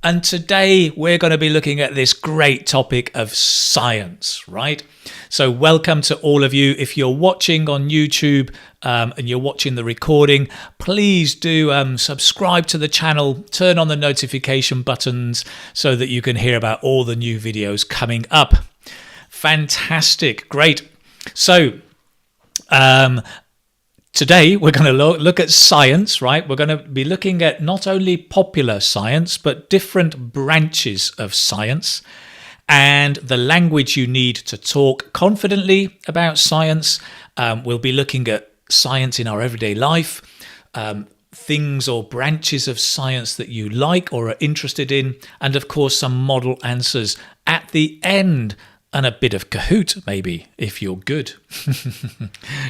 And today we're going to be looking at this great topic of science, right? So welcome to all of you. If you're watching on YouTube and you're watching the recording, please do subscribe to the channel, turn on the notification buttons so that you can hear about all the new videos coming up. Fantastic. Great. So, today, we're going to look at science, right? We're going to be looking at not only popular science, but different branches of science and the language you need to talk confidently about science. We'll be looking at science in our everyday life, things or branches of science that you like or are interested in, and of course, some model answers at the end. And a bit of Kahoot, maybe, if you're good.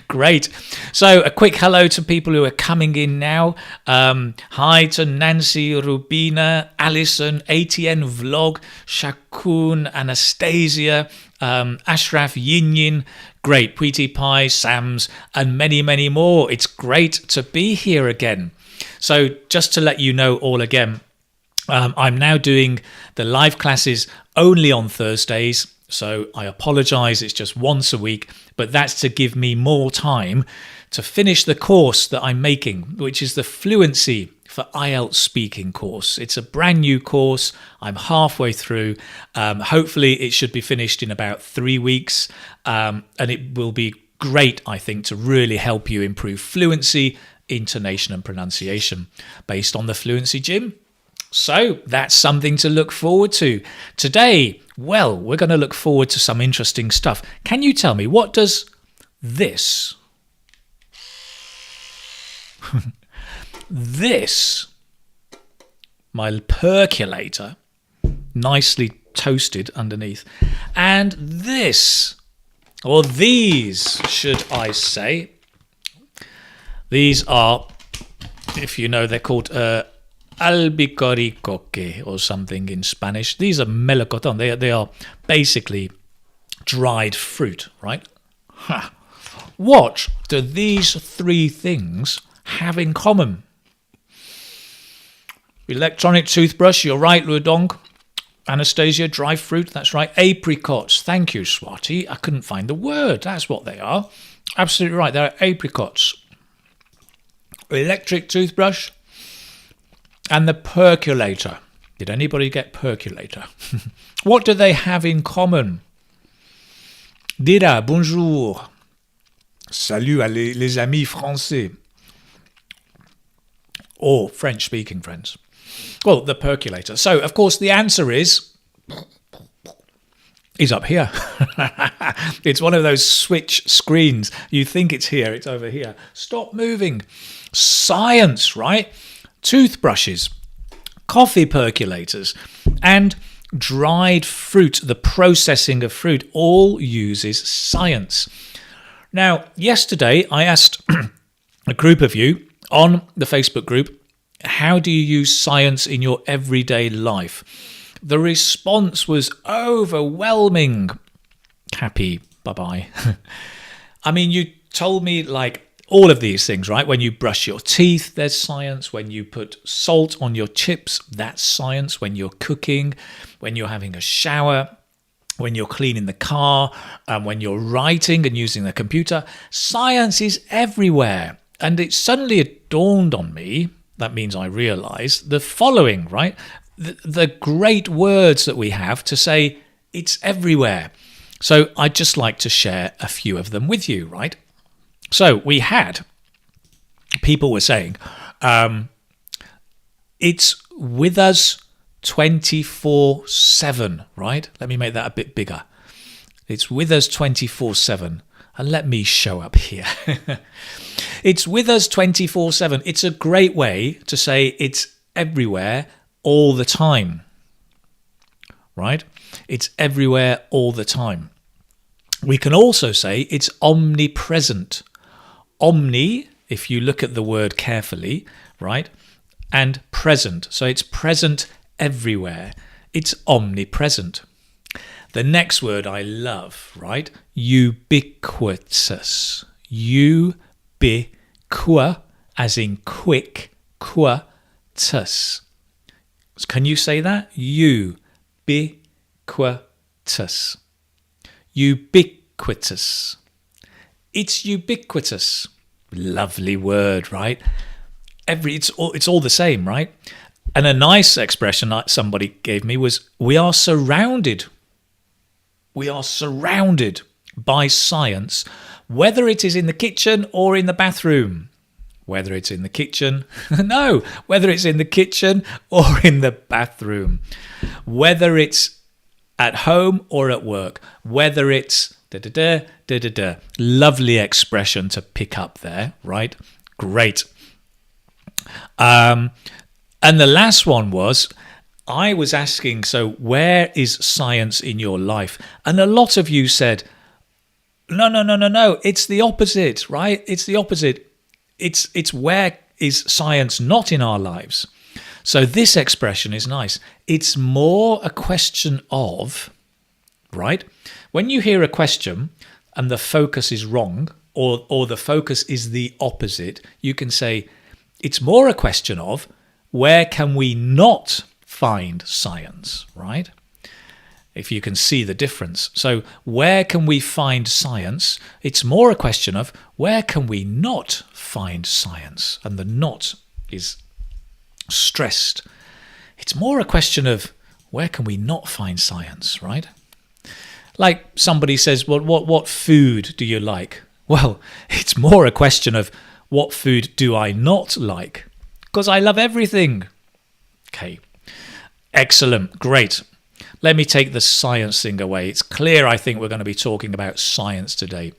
Great. So a quick hello to people who are coming in now. Hi to Nancy, Rubina, Alison, ATN Vlog, Shakun, Anastasia, Ashraf, Yin. Great. Pweety Pie, Sams, and many, many more. It's great to be here again. So just to let you know all again, I'm now doing the live classes only on Thursdays. So I apologise, it's just once a week, but that's to give me more time to finish the course that I'm making, which is the Fluency for IELTS Speaking course. It's a brand new course. I'm halfway through. Hopefully it should be finished in about 3 weeks, and it will be great, I think, to really help you improve fluency, intonation and pronunciation based on the Fluency Gym. So that's something to look forward to. Today, well, we're going to look forward to some interesting stuff. Can you tell me, what does this, this, my percolator, nicely toasted underneath, and this, or these, should I say, these are, if you know, they're called albicoricoque or something in Spanish. These are melocotón. They are basically dried fruit, right? Ha. What do these three things have in common? Electronic toothbrush, you're right, Ludong. Anastasia, dry fruit, that's right. Apricots, thank you, Swati. I couldn't find the word. That's what they are. Absolutely right, they're apricots. Electric toothbrush. And the percolator. Did anybody get percolator? What do they have in common? Dira, bonjour. Salut à les amis français. Or French-speaking friends. Well, the percolator. So, of course, the answer is up here. It's one of those switch screens. You think it's here, it's over here. Stop moving. Science, right? Toothbrushes, coffee percolators, and dried fruit, the processing of fruit, all uses science. Now, yesterday I asked a group of you on the Facebook group, how do you use science in your everyday life? The response was overwhelming. Happy, bye-bye. I mean, you told me like all of these things, right? When you brush your teeth, there's science. When you put salt on your chips, that's science. When you're cooking, when you're having a shower, when you're cleaning the car, when you're writing and using the computer, science is everywhere. And it suddenly dawned on me, that means I realised, the following, right? The great words that we have to say it's everywhere. So I'd just like to share a few of them with you, right? So we had, people were saying, it's with us 24/7, right? Let me make that a bit bigger. It's with us 24/7. And let me show up here. It's with us 24/7. It's a great way to say it's everywhere all the time, right? It's everywhere all the time. We can also say it's omnipresent. Omni, if you look at the word carefully, right? And present. So it's present everywhere. It's omnipresent. The next word I love, right? Ubiquitous. Ubiqua, as in quick, quatus. Can you say that? Ubiquitous. Ubiquitous. It's ubiquitous. Lovely word, right? It's all the same, right? And a nice expression that somebody gave me was, we are surrounded. We are surrounded by science, whether it is in the kitchen or in the bathroom. Whether it's in the kitchen, no, whether it's in the kitchen or in the bathroom. Whether it's at home or at work. Whether it's da-da-da, da-da-da. Lovely expression to pick up there, right? Great. And the last one was, I was asking, so where is science in your life? And a lot of you said, no, it's the opposite, right? It's the opposite. It's where is science not in our lives? So this expression is nice. It's more a question of, right? When you hear a question and the focus is wrong, or the focus is the opposite, you can say, it's more a question of, where can we not find science, right? If you can see the difference. So where can we find science? It's more a question of, where can we not find science? And the not is stressed. It's more a question of, where can we not find science, right? Like somebody says, well, what food do you like? Well, it's more a question of, what food do I not like? Because I love everything. Okay, excellent, great. Let me take the science thing away. It's clear, I think, we're going to be talking about science today.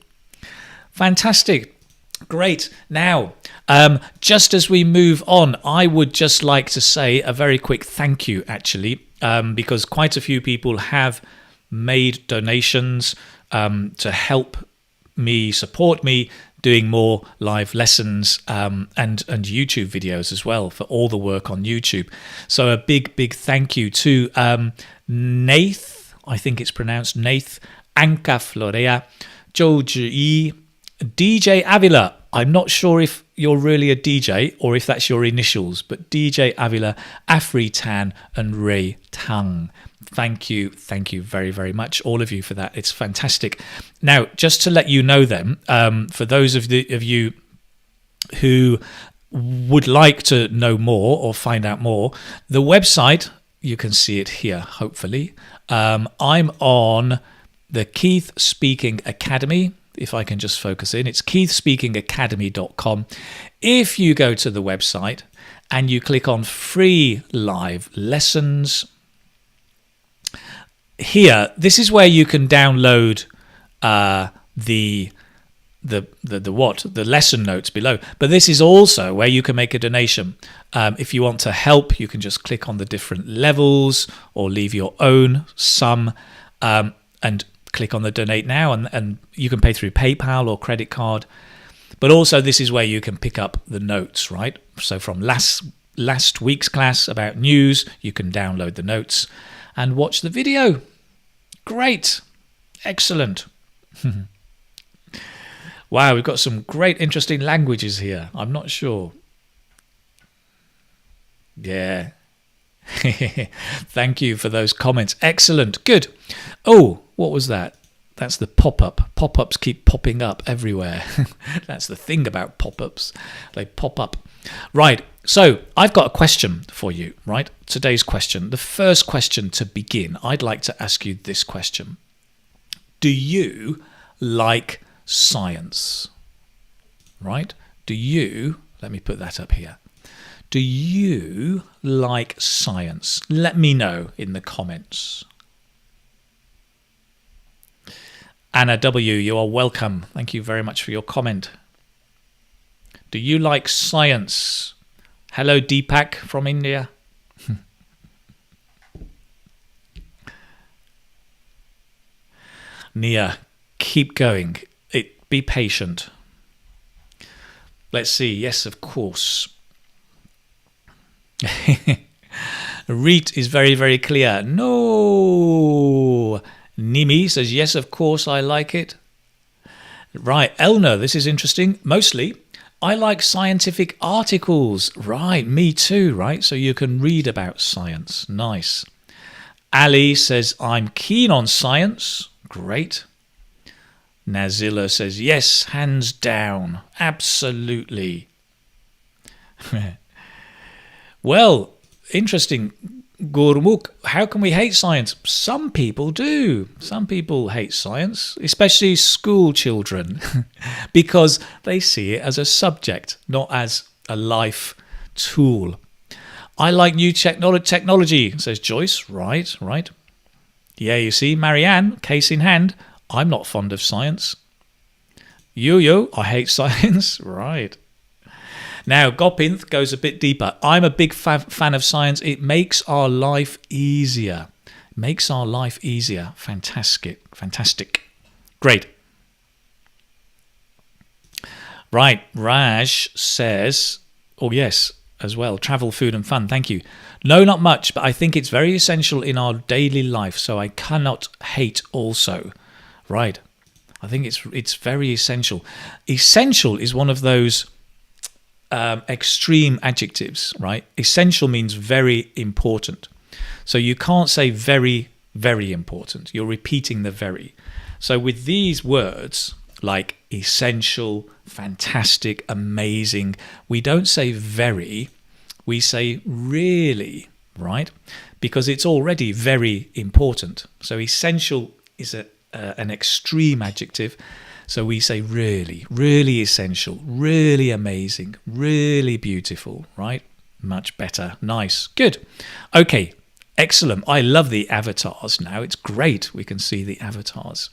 Fantastic. Great. Now, just as we move on, I would just like to say a very quick thank you, actually, because quite a few people have made donations to help me, support me, doing more live lessons and YouTube videos as well, for all the work on YouTube. So a big thank you to Nath, I think it's pronounced Nath, Anka Florea, Zhou Zhiyi, DJ Avila. I'm not sure if you're really a DJ or if that's your initials, but DJ Avila, Afri Tan and Ray Tang. Thank you very, very much, all of you, for that. It's fantastic. Now, just to let you know then, for those of you who would like to know more or find out more, the website, you can see it here, hopefully. I'm on the Keith Speaking Academy. If I can just focus in, it's keithspeakingacademy.com. If you go to the website and you click on free live lessons, here, this is where you can download the lesson notes below. But this is also where you can make a donation. If you want to help, you can just click on the different levels or leave your own sum and click on the donate now, and you can pay through PayPal or credit card. But also this is where you can pick up the notes, right? So from last week's class about news, you can download the notes and watch the video. Great. Excellent. Wow, we've got some great interesting languages here. I'm not sure. Yeah. Thank you for those comments. Excellent. Good. Oh, what was that? That's the pop-up. Pop-ups keep popping up everywhere. That's the thing about pop-ups. They pop up. Right. So I've got a question for you, right? Today's question. The first question to begin, I'd like to ask you this question. Do you like science? Right? Do you, let me put that up here. Do you like science? Let me know in the comments. Anna W., you are welcome. Thank you very much for your comment. Do you like science? Hello, Deepak from India. Nia, keep going. Be patient. Let's see. Yes, of course. Reet is very, very clear. No. Nimi says, yes, of course, I like it. Right. Elna, this is interesting. Mostly, I like scientific articles. Right, me too, right? So you can read about science. Nice. Ali says, I'm keen on science. Great. Nazilla says, yes, hands down. Absolutely. Well, interesting. Gurmukh, how can we hate science? Some people do. Some people hate science, especially school children, because they see it as a subject, not as a life tool. I like new technology, says Joyce. Right. Yeah, you see, Marianne, case in hand, I'm not fond of science. Yo, I hate science. Right. Now, Gopinth goes a bit deeper. I'm a big fan of science. It makes our life easier. Fantastic. Great. Right, Raj says, oh yes, as well, travel, food and fun. Thank you. No, not much, but I think it's very essential in our daily life, so I cannot hate also. Right. I think it's very essential. Essential is one of those extreme adjectives, right? Essential means very important. So you can't say very, very important. You're repeating the very. So with these words like essential, fantastic, amazing, we don't say very, we say really, right? Because it's already very important. So essential is an extreme adjective. So we say really, really essential, really amazing, really beautiful, right? Much better. Nice. Good. Okay. Excellent. I love the avatars now. It's great. We can see the avatars.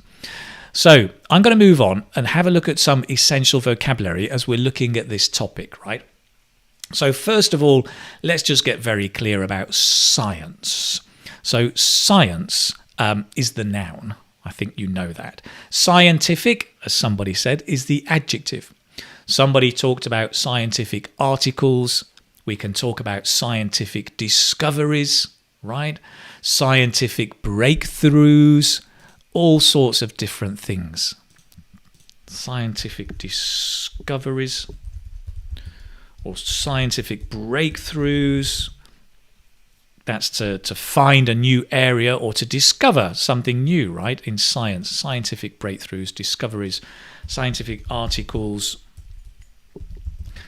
So I'm going to move on and have a look at some essential vocabulary as we're looking at this topic, right? So first of all, let's just get very clear about science. So science is the noun. I think you know that. Scientific, as somebody said, is the adjective. Somebody talked about scientific articles. We can talk about scientific discoveries, right? Scientific breakthroughs, all sorts of different things. Scientific discoveries or scientific breakthroughs. That's to find a new area or to discover something new, right? In science, scientific breakthroughs, discoveries, scientific articles,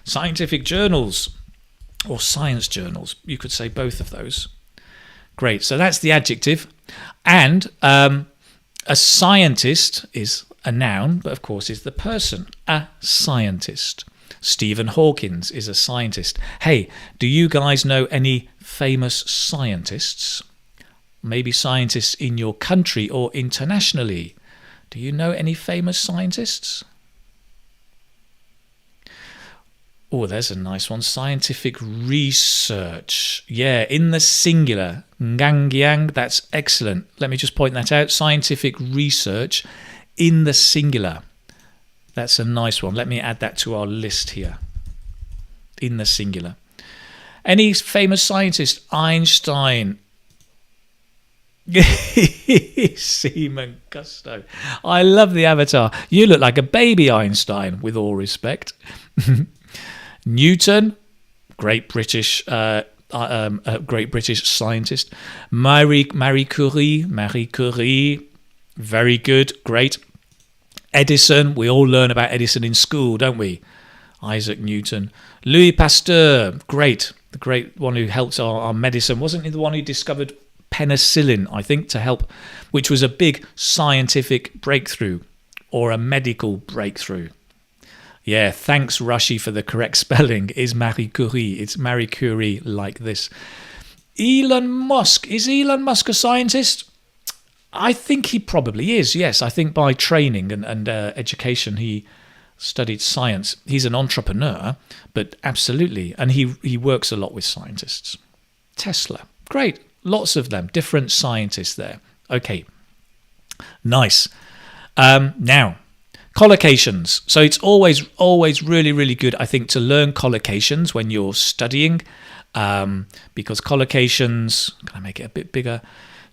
scientific journals or science journals. You could say both of those. Great. So that's the adjective. And a scientist is a noun, but of course is the person, a scientist. Stephen Hawking is a scientist. Hey, do you guys know any famous scientists? Maybe scientists in your country or internationally. Do you know any famous scientists? Oh, there's a nice one. Scientific research. Yeah, in the singular. Ngangyang, that's excellent. Let me just point that out. Scientific research in the singular. That's a nice one. Let me add that to our list here. In the singular. Any famous scientist? Einstein. Seaman Gusto. I love the avatar. You look like a baby Einstein, with all respect. Newton, great British scientist. Marie Curie, very good, great. Edison, we all learn about Edison in school, don't we? Isaac Newton. Louis Pasteur, great. The great one who helped our medicine. Wasn't he the one who discovered penicillin, I think, to help, which was a big scientific breakthrough or a medical breakthrough? Yeah, thanks, Rashi, for the correct spelling. Is Marie Curie. It's Marie Curie like this. Elon Musk. Is Elon Musk a scientist? I think he probably is, yes. I think by training and education he studied science. He's an entrepreneur, but absolutely. And he works a lot with scientists. Tesla, great. Lots of them, different scientists there. Okay, nice. Now, collocations. So it's always really, really good, I think, to learn collocations when you're studying, because collocations, can I make it a bit bigger?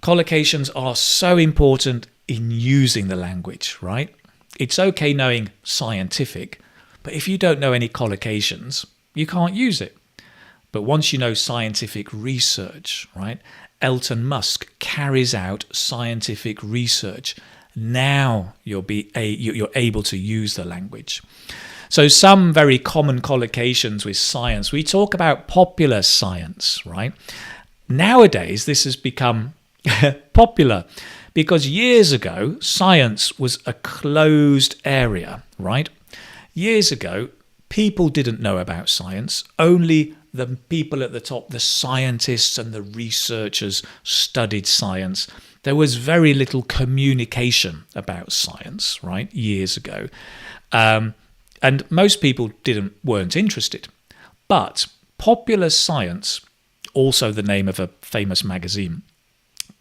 Collocations are so important in using the language, right? It's okay knowing scientific, But if you don't know any collocations, you can't use it. But once you know scientific research, right? Elon Musk carries out scientific research. Now you're able to use the language. So some very common collocations with science, we talk about popular science, right? Nowadays, this has become popular because years ago, science was a closed area, right? Years ago, people didn't know about science. Only the people at the top, the scientists and the researchers, studied science. There was very little communication about science, right, years ago. And most people weren't interested. But popular science, also the name of a famous magazine,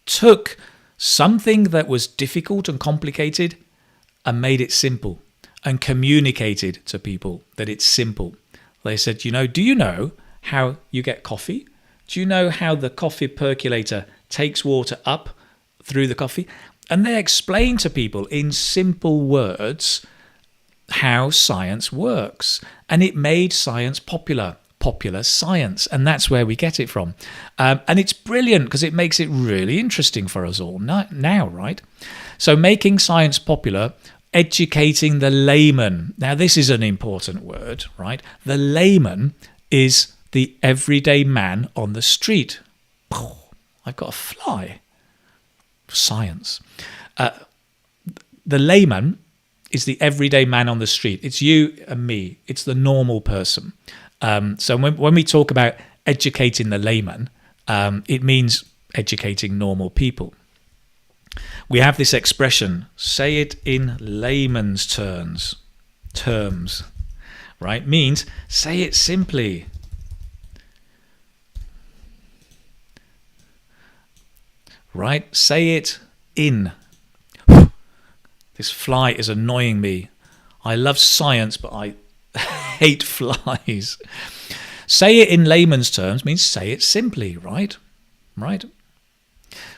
took something that was difficult and complicated and made it simple and communicated to people that it's simple. They said, do you know how you get coffee? Do you know how the coffee percolator takes water up through the coffee? And they explained to people in simple words how science works. And it made science popular science. And that's where we get it from. And it's brilliant because it makes it really interesting for us all now, right? So making science popular, educating the layman. Now, this is an important word, right? The layman is the everyday man on the street. I've got a fly. Science. The layman is the everyday man on the street. It's you and me. It's the normal person. So when we talk about educating the layman, it means educating normal people. We have this expression, say it in layman's terms, right? Means say it simply. Right? Say it in. This fly is annoying me. I love science, but I hate flies. Say it in layman's terms means say it simply, right? Right?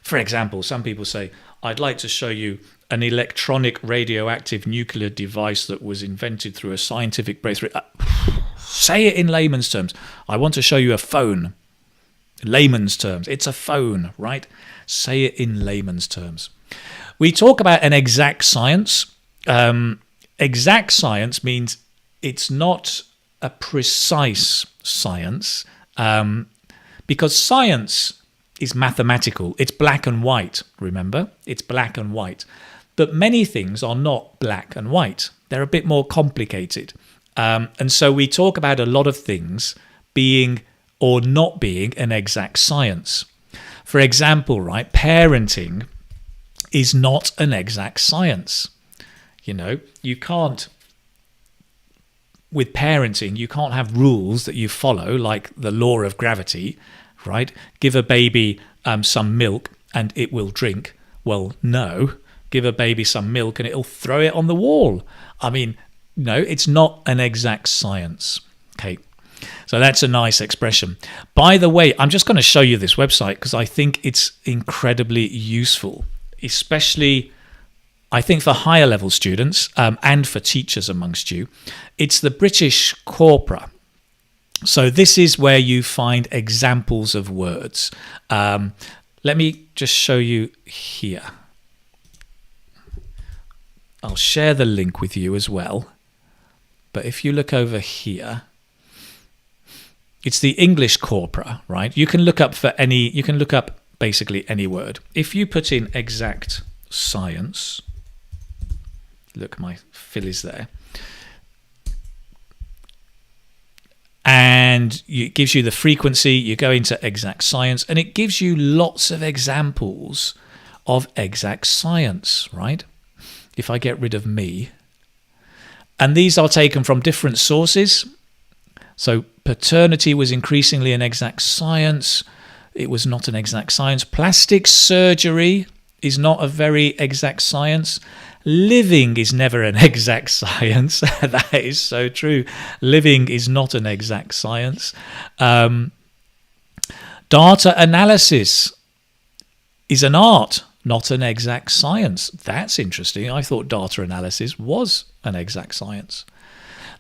For example, some people say, I'd like to show you an electronic radioactive nuclear device that was invented through a scientific breakthrough. Say it in layman's terms. I want to show you a phone. Layman's terms. It's a phone, right? Say it in layman's terms. We talk about an exact science. Exact science means it's not a precise science because science is mathematical. It's black and white, remember? It's black and white. But many things are not black and white. They're a bit more complicated. And so we talk about a lot of things being or not being an exact science. For example, right, parenting is not an exact science. You can't, with parenting, you can't have rules that you follow, like the law of gravity, right? Give a baby some milk and it will drink. Well, no. Give a baby some milk and it'll throw it on the wall. I mean, no, it's not an exact science. Okay. So that's a nice expression. By the way, I'm just going to show you this website because I think it's incredibly useful, especially, I think, for higher level students and for teachers amongst you. It's the British Corpora. So this is where you find examples of words. Let me just show you here. I'll share the link with you as well. But if you look over here, it's the English Corpora, right? You can look up basically any word. If you put in exact science, look, my fill is there. And it gives you the frequency, you go into exact science, and it gives you lots of examples of exact science, right? If I get rid of me. And these are taken from different sources. So paternity was increasingly an exact science. It was not an exact science. Plastic surgery is not a very exact science. Living is never an exact science. That is so true. Living is not an exact science. Data analysis is an art, not an exact science. That's interesting. I thought data analysis was an exact science.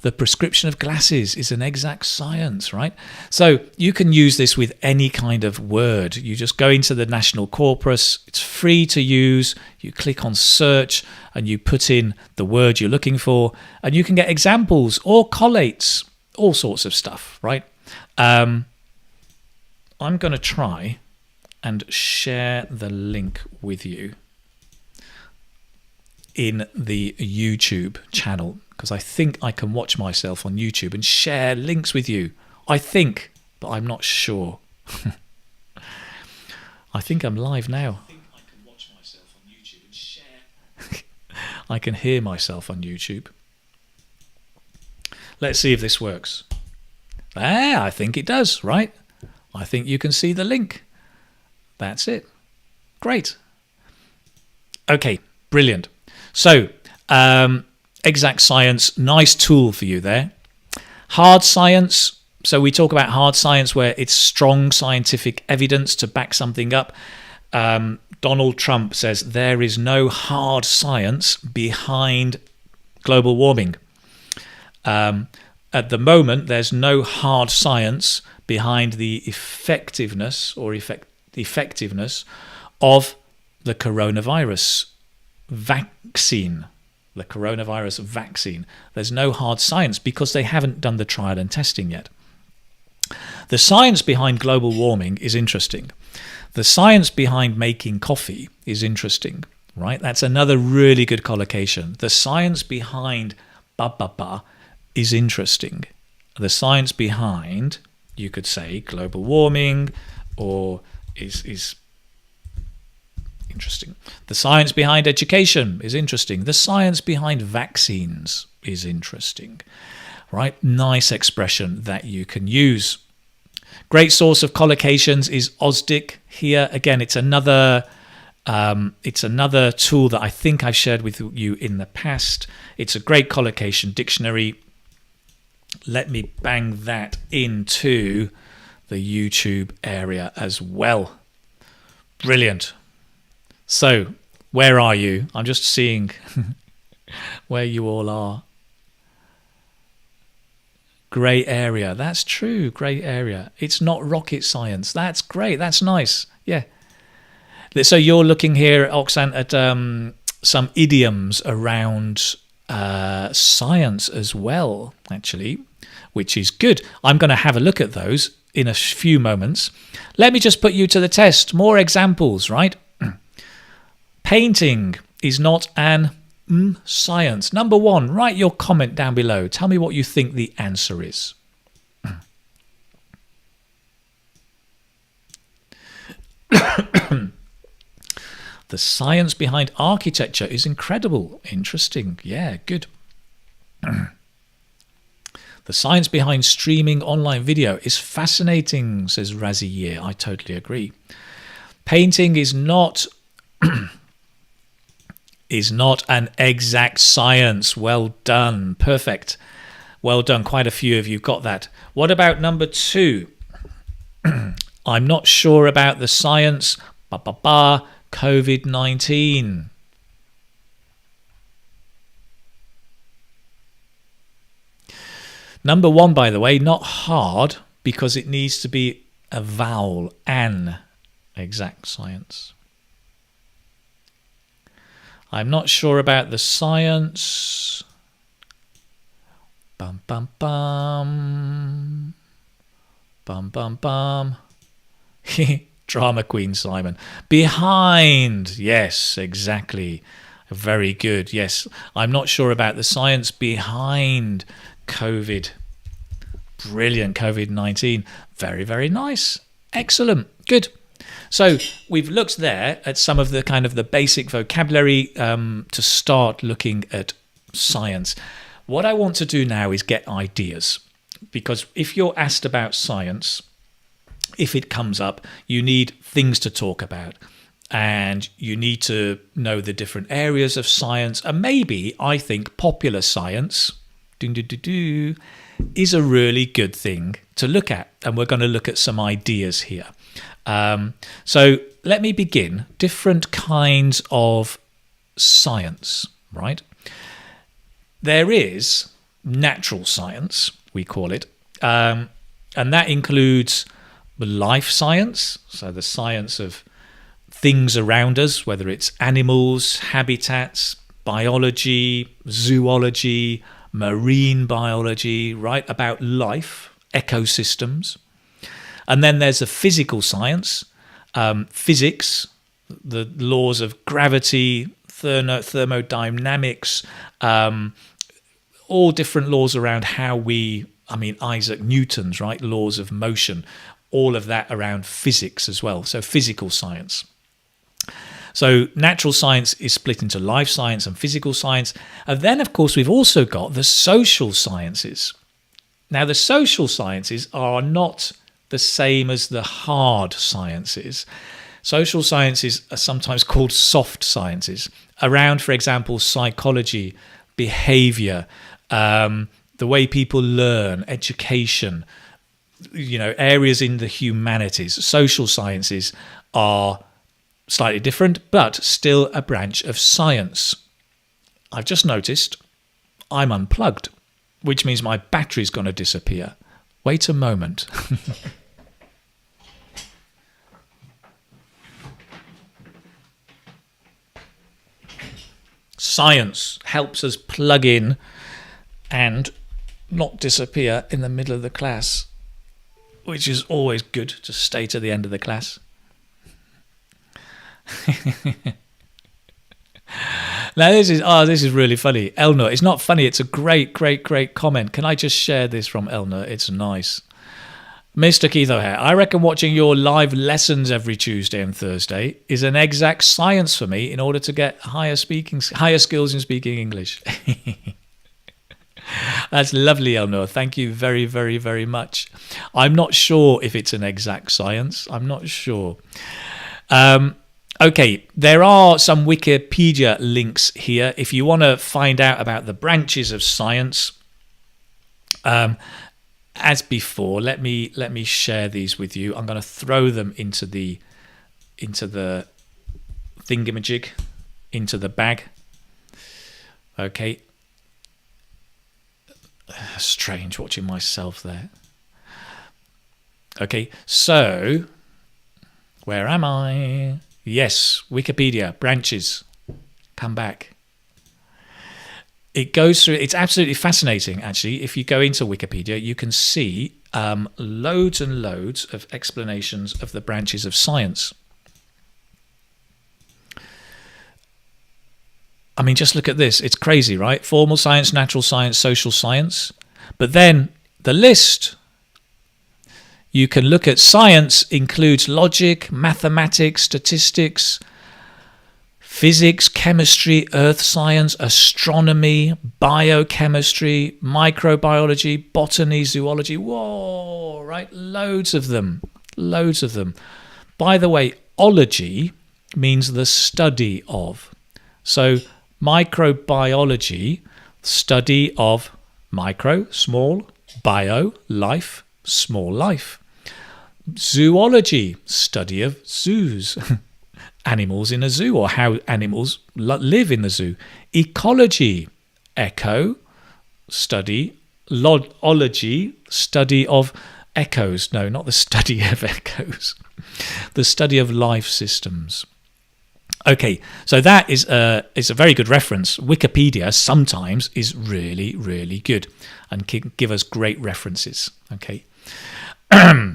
The prescription of glasses is an exact science, right? So you can use this with any kind of word. You just go into the national corpus. It's free to use. You click on search and you put in the word you're looking for, and you can get examples or collates, all sorts of stuff, right? I'm going to try and share the link with you in the YouTube channel, because I think I can watch myself on YouTube and share links with you. I think, but I'm not sure. I think I'm live now. I think I can watch myself on YouTube and share. I can hear myself on YouTube. Let's see if this works. I think it does, right? I think you can see the link. That's it. Great. Okay, brilliant. So, exact science, nice tool for you there. Hard science. So we talk about hard science where it's strong scientific evidence to back something up. Donald Trump says there is no hard science behind global warming. At the moment, there's no hard science behind the effectiveness or effectiveness of the coronavirus vaccine. The coronavirus vaccine. There's no hard science because they haven't done the trial and testing yet. The science behind global warming is interesting. The science behind making coffee is interesting, right? That's another really good collocation. The science behind is interesting. The science behind, you could say, global warming or is interesting. The science behind education is interesting. The science behind vaccines is interesting, right? Nice expression that you can use. Great source of collocations is Ausdic. Here again, it's another tool that I think I've shared with you in the past. It's a great collocation dictionary. Let me bang that into the YouTube area as well. Brilliant. So, where are you? I'm just seeing where you all are. Grey area. That's true. Grey area. It's not rocket science. That's great. That's nice. Yeah. So you're looking here, Oxan, at some idioms around science as well, actually, which is good. I'm going to have a look at those in a few moments. Let me just put you to the test. More examples, right? Painting is not an science. Number one, write your comment down below. Tell me what you think the answer is. The science behind architecture is incredible. Interesting. Yeah, good. The science behind streaming online video is fascinating, says Razier. I totally agree. Painting is not an exact science. Well done. Perfect. Well done. Quite a few of you got that. What about number two? I'm not sure about the science. COVID-19. Number one, by the way, not hard because it needs to be a vowel, an exact science. I'm not sure about the science. Bum, bum, bum. Bum, bum, bum. Drama queen, Simon. Behind. Yes, exactly. Very good. Yes, I'm not sure about the science behind COVID. Brilliant. COVID-19. Very, very nice. Excellent. Good. So we've looked there at some of the kind of the basic vocabulary to start looking at science. What I want to do now is get ideas, because if you're asked about science, if it comes up, you need things to talk about, and you need to know the different areas of science. And maybe I think popular science is a really good thing to look at, and we're going to look at some ideas here. So let me begin. Different kinds of science, right? There is natural science, we call it. And that includes the life science, so the science of things around us, whether it's animals, habitats, biology, zoology, marine biology, right, about life, ecosystems. And then there's the physical science, physics, the laws of gravity, thermodynamics, all different laws around how Isaac Newton's, right, laws of motion, all of that around physics as well. So physical science. So natural science is split into life science and physical science. And then, of course, we've also got the social sciences. Now, the social sciences are not the same as the hard sciences. Social sciences are sometimes called soft sciences, around, for example, psychology, behavior, the way people learn, education, areas in the humanities. Social sciences are slightly different, but still a branch of science. I've just noticed I'm unplugged, which means my battery's going to disappear. Wait a moment. Science helps us plug in and not disappear in the middle of the class, which is always good to stay to the end of the class. Now this is really funny. Elnor, it's not funny, it's a great comment. Can I just share this from Elnor? It's nice. Mr. Keith O'Hare, I reckon watching your live lessons every Tuesday and Thursday is an exact science for me in order to get higher skills in speaking English. That's lovely, Elnor. Thank you very, very, very much. I'm not sure if it's an exact science. I'm not sure. Okay, there are some Wikipedia links here if you want to find out about the branches of science. As before, let me share these with you. I'm going to throw them into the thingamajig, into the bag. Okay. Strange watching myself there. Okay, so where am I? Yes, Wikipedia, branches. Come back. It goes through, it's absolutely fascinating, actually. If you go into Wikipedia, you can see loads and loads of explanations of the branches of science. I mean, just look at this. It's crazy, right? Formal science, natural science, social science. But then the list, you can look at science includes logic, mathematics, statistics, physics, chemistry, earth science, astronomy, biochemistry, microbiology, botany, zoology. Whoa, right? Loads of them. Loads of them. By the way, ology means the study of. So microbiology, study of micro, small, bio, life, small life. Zoology, study of zoos, animals in a zoo or how animals live in the zoo. Ecology, echo, study, ology, study of echoes. No, not the study of echoes, the study of life systems. Okay, so that is a very good reference. Wikipedia sometimes is really, really good and can give us great references. Okay,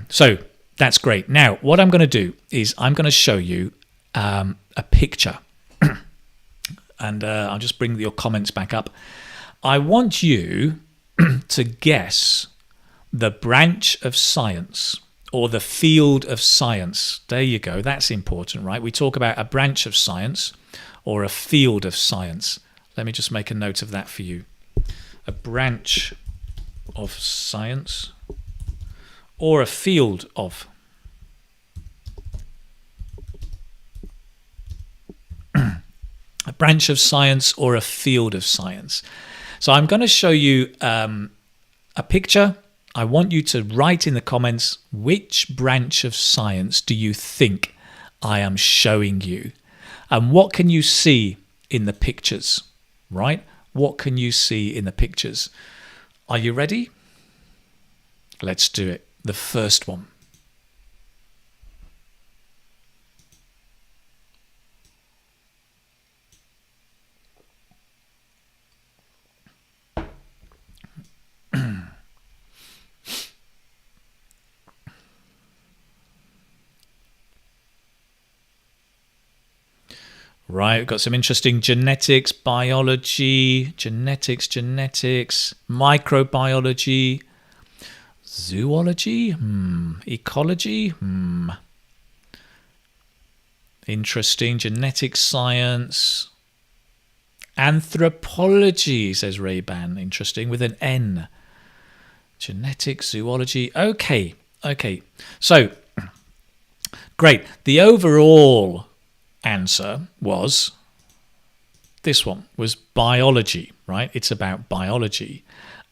so that's great. Now, what I'm going to do is I'm going to show you a picture. And I'll just bring your comments back up. I want you to guess the branch of science or the field of science. There you go. That's important, right? We talk about a branch of science or a field of science. Let me just make a note of that for you. A branch of science or a field of. A branch of science or a field of science. So I'm going to show you a picture. I want you to write in the comments, which branch of science do you think I am showing you? And what can you see in the pictures, right? What can you see in the pictures? Are you ready? Let's do it. The first one. Right, we've got some interesting genetics, biology, genetics, microbiology, zoology, ecology, interesting, genetic science, anthropology, says Ray-Ban, interesting, with an N. Genetics, zoology, okay, so, great, the overall answer was this one, was biology, right? It's about biology.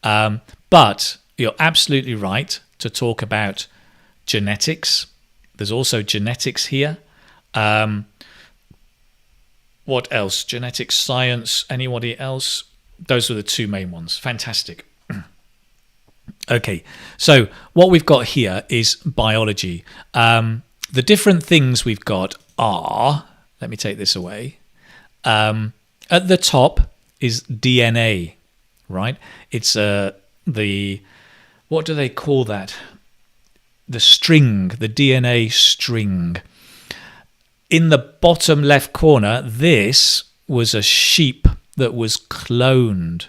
But you're absolutely right to talk about genetics. There's also genetics here. What else? Genetics, science, anybody else? Those were the two main ones. Fantastic. Okay, so what we've got here is biology. The different things we've got are, let me take this away. At the top is DNA, right? It's what do they call that? The string, the DNA string. In the bottom left corner, this was a sheep that was cloned.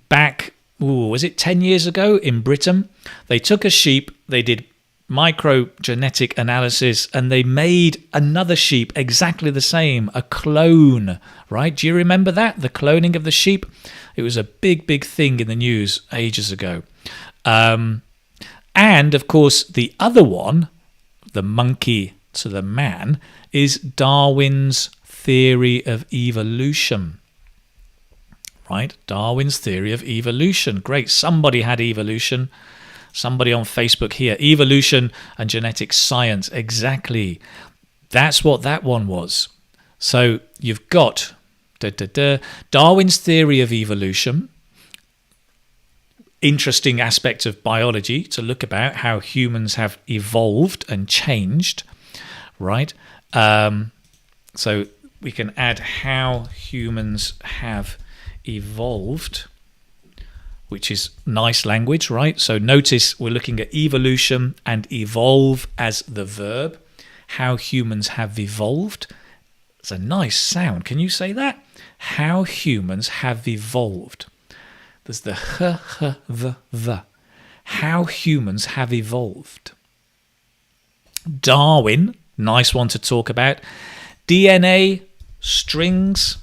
Back, was it 10 years ago in Britain? They took a sheep, they did microgenetic analysis, and they made another sheep exactly the same, a clone, right? Do you remember that? The cloning of the sheep? It was a big thing in the news ages ago. And of course, the other one, the monkey to the man, is Darwin's theory of evolution. Right? Darwin's theory of evolution. Great. Somebody had evolution. Somebody on Facebook here. Evolution and genetic science. Exactly. That's what that one was. So you've got Darwin's theory of evolution. Interesting aspect of biology to look about how humans have evolved and changed. Right? So we can add how humans have evolved, which is nice language, right? So notice we're looking at evolution and evolve as the verb. How humans have evolved. It's a nice sound. Can you say that? How humans have evolved. There's the the. How humans have evolved. Darwin, nice one to talk about. DNA, strings,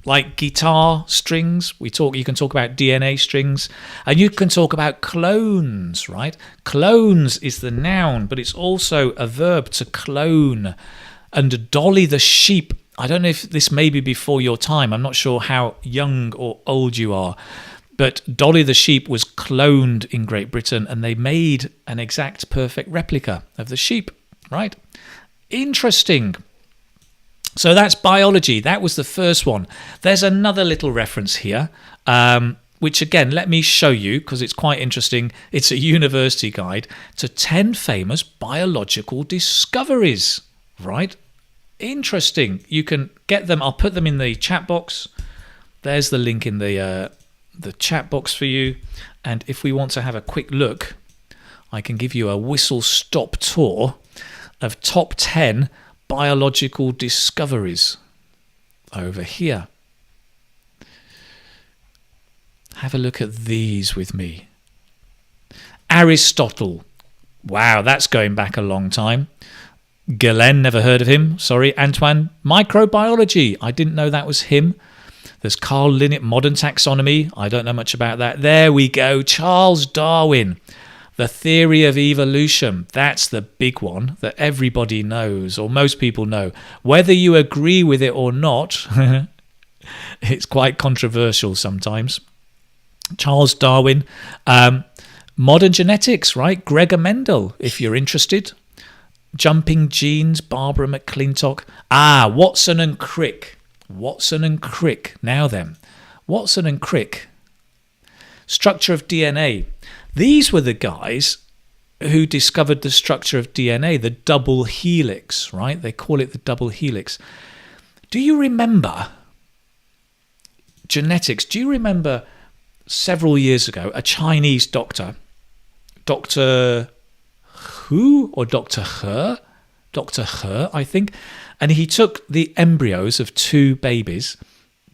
like guitar strings. You can talk about DNA strings, and you can talk about clones, right? Clones is the noun, but it's also a verb to clone. And Dolly the sheep, I don't know if this may be before your time. I'm not sure how young or old you are, but Dolly the sheep was cloned in Great Britain, and they made an exact perfect replica of the sheep, right? Interesting. So that's biology. That was the first one. There's another little reference here, which again, let me show you because it's quite interesting. It's a university guide to 10 famous biological discoveries, right? Interesting. You can get them. I'll put them in the chat box. There's the link in the chat box for you. And if we want to have a quick look, I can give you a whistle-stop tour of top 10 biological discoveries over here. Have a look at these with me. Aristotle. Wow, that's going back a long time. Galen, never heard of him. Sorry, Antoine. Microbiology. I didn't know that was him. There's Carl Linnet, modern taxonomy. I don't know much about that. There we go. Charles Darwin. The theory of evolution, that's the big one that everybody knows, or most people know. Whether you agree with it or not, it's quite controversial sometimes. Charles Darwin. Modern genetics, right? Gregor Mendel, if you're interested. Jumping genes, Barbara McClintock. Watson and Crick. Watson and Crick. Now then, Watson and Crick. Structure of DNA. These were the guys who discovered the structure of DNA, the double helix, right? They call it the double helix. Do you remember genetics? Do you remember several years ago, a Chinese doctor, Dr. Hu or Dr. He? Dr. He, I think. And he took the embryos of 2 babies,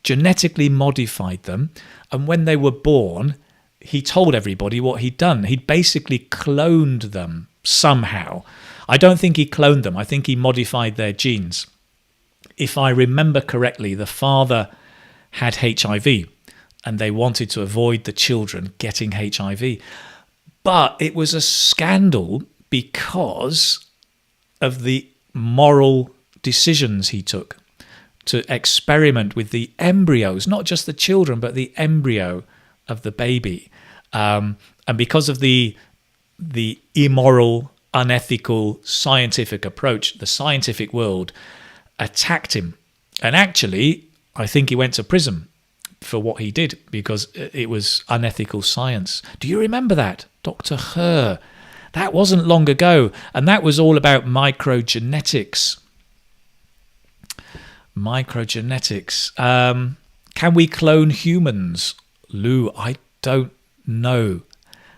genetically modified them, and when they were born, he told everybody what he'd done. He'd basically cloned them somehow. I don't think he cloned them. I think he modified their genes. If I remember correctly, the father had HIV and they wanted to avoid the children getting HIV. But it was a scandal because of the moral decisions he took to experiment with the embryos, not just the children, but the embryo of the baby. And because of the immoral, unethical, scientific approach, the scientific world attacked him. And actually, I think he went to prison for what he did because it was unethical science. Do you remember that? Dr. He. That wasn't long ago. And that was all about microgenetics. Microgenetics. Can we clone humans? Lou, I don't know.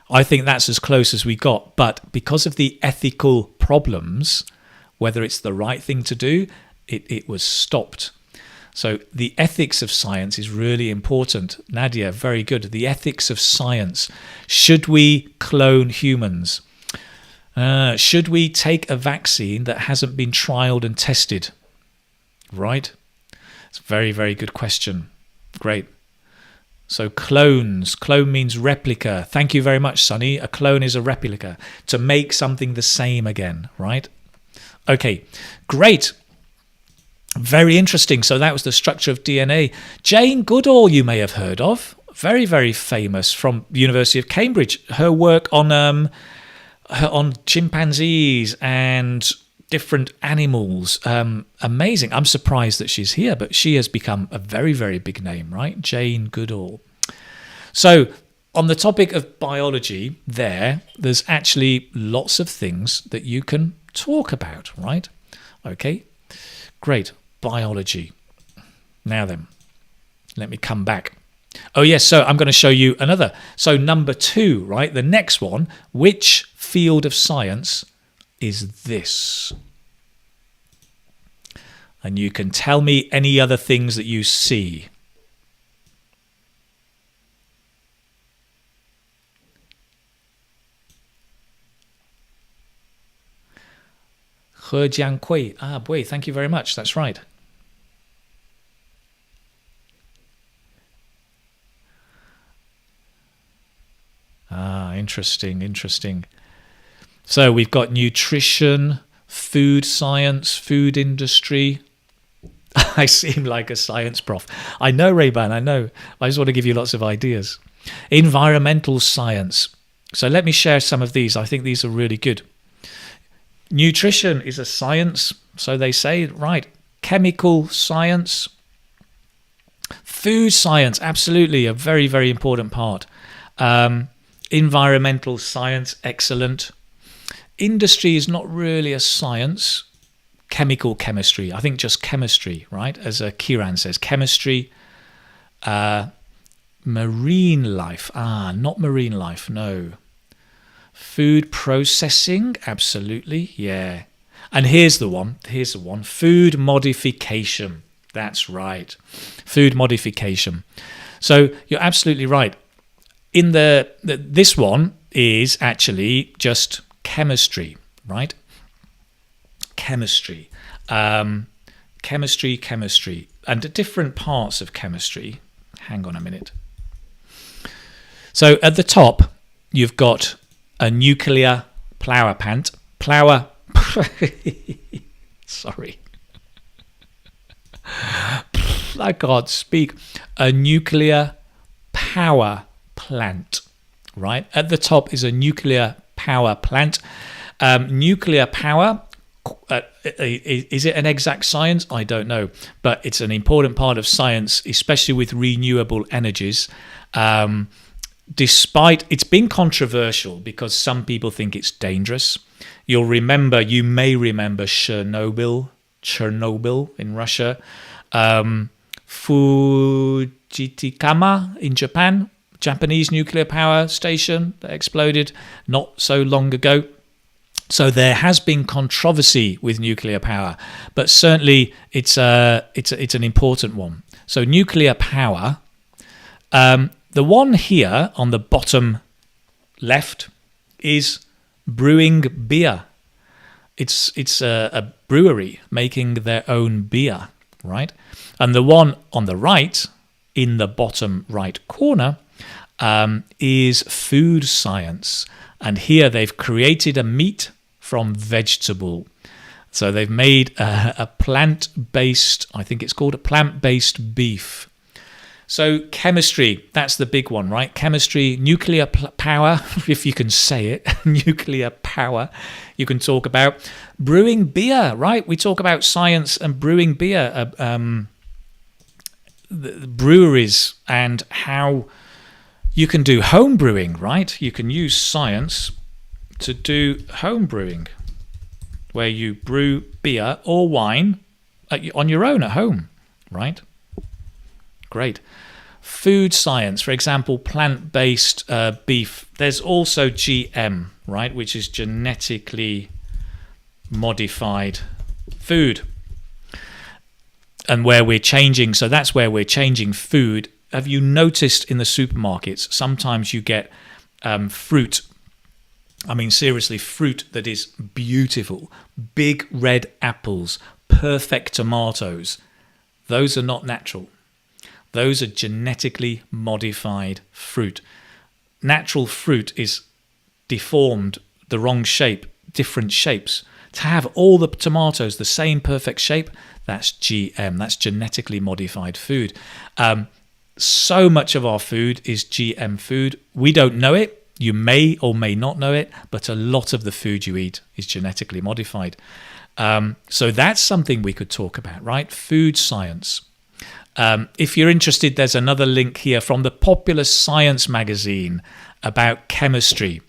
I think that's as close as we got. But because of the ethical problems, whether it's the right thing to do, it was stopped. So the ethics of science is really important. Nadia, very good. The ethics of science. Should we clone humans? Should we take a vaccine that hasn't been trialed and tested? Right? It's a very, very good question. Great. So clones. Clone means replica. Thank you very much, Sunny. A clone is a replica. To make something the same again, right? Okay, great. Very interesting. So that was the structure of DNA. Jane Goodall, you may have heard of. Very, very famous from University of Cambridge. Her work on chimpanzees and different animals. Amazing. I'm surprised that she's here, but she has become a very, very big name, right? Jane Goodall. So on the topic of biology there's actually lots of things that you can talk about, right? Okay, great. Biology. Now then, let me come back. Oh yes, so I'm going to show you another. So number 2, right? The next one, which field of science is this? And you can tell me any other things that you see. He Jiang Kui. Boy, thank you very much. That's right. Interesting. So we've got nutrition, food science, food industry. I seem like a science prof. I know, Ray-Ban, I know. I just want to give you lots of ideas. Environmental science. So let me share some of these. I think these are really good. Nutrition is a science, so they say, right. Chemical science. Food science, absolutely, a very, very important part. Environmental science, excellent. Industry is not really a science. Chemical chemistry, I think just chemistry, right? As Kiran says, chemistry. Marine life, not marine life, no. Food processing, absolutely, yeah. And here's the one, food modification. That's right, food modification. So you're absolutely right. In this one is actually just chemistry, right? Chemistry, and different parts of chemistry. Hang on a minute. So at the top, you've got a nuclear power plant. Sorry. I can't speak. A nuclear power plant, right? At the top is a nuclear power plant. Nuclear power, is it an exact science? I don't know, but it's an important part of science, especially with renewable energies. despite it's been controversial because some people think it's dangerous. You may remember Chernobyl in Russia, Fujitikama in Japan, Japanese nuclear power station that exploded not so long ago. So there has been controversy with nuclear power, but certainly it's an important one. So nuclear power, the one here on the bottom left is brewing beer. It's a brewery making their own beer, right? And the one on the right, in the bottom right corner, is food science. And here they've created a meat from vegetable. So they've made a plant-based, I think it's called a plant-based beef. So chemistry, that's the big one, right? Chemistry, nuclear power, if you can say it, nuclear power, you can talk about. Brewing beer, right? We talk about science and brewing beer, the breweries, and how you can do home brewing, right? You can use science to do home brewing, where you brew beer or wine on your own at home, right? Great. Food science, for example, plant-based beef. There's also GM, right, which is genetically modified food. And where we're changing, so that's where we're changing food. Have you noticed in the supermarkets, sometimes you get fruit, I mean, seriously, fruit that is beautiful, big red apples, perfect tomatoes. Those are not natural. Those are genetically modified fruit. Natural fruit is deformed, the wrong shape, different shapes. To have all the tomatoes the same perfect shape, that's GM, that's genetically modified food. So much of our food is GM food. We don't know it. You may or may not know it, but a lot of the food you eat is genetically modified. So that's something we could talk about, right? Food science. If you're interested, there's another link here from the Popular Science magazine about chemistry.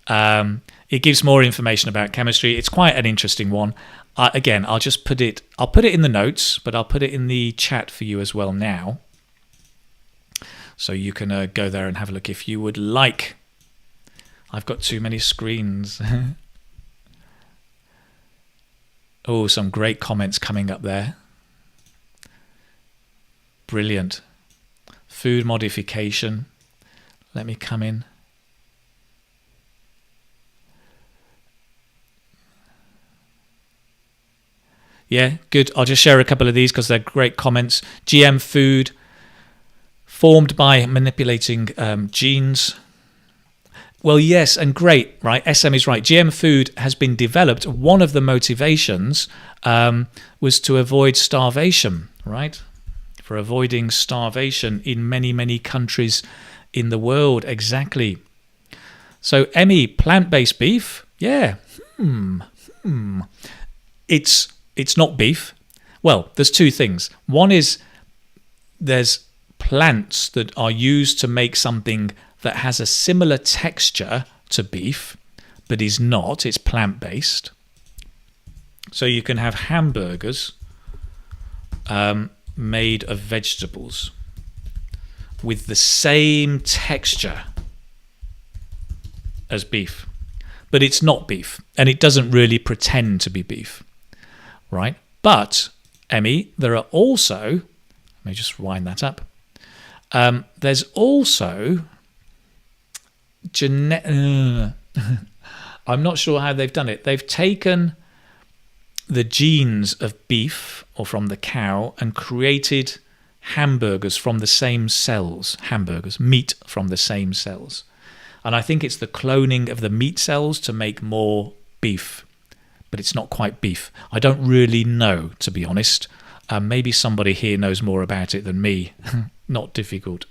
It gives more information about chemistry. It's quite an interesting one. Again, I'll put it in the notes, but I'll put it in the chat for you as well now. So you can go there and have a look if you would like. I've got too many screens. Oh, some great comments coming up there. Brilliant. Food modification. Let me come in. Yeah, good. I'll just share a couple of these because they're great comments. GM food formed by manipulating genes. Well, yes, and great, right? SM is right. GM food has been developed. One of the motivations was to avoid starvation, right? For avoiding starvation in many, many countries in the world. Exactly. So, Emmy, plant-based beef? Yeah. It's not beef. Well, there's two things. One is there's plants that are used to make something that has a similar texture to beef, but is not. It's plant-based. So you can have hamburgers made of vegetables with the same texture as beef, but it's not beef, and it doesn't really pretend to be beef, right? But, Emmy, there are also, let me just wind that up, there's also I'm not sure how they've done it. They've taken the genes of beef or from the cow and created hamburgers from the same cells. Hamburgers, meat from the same cells. And I think it's the cloning of the meat cells to make more beef. But it's not quite beef. I don't really know, to be honest. Maybe somebody here knows more about it than me. Not difficult.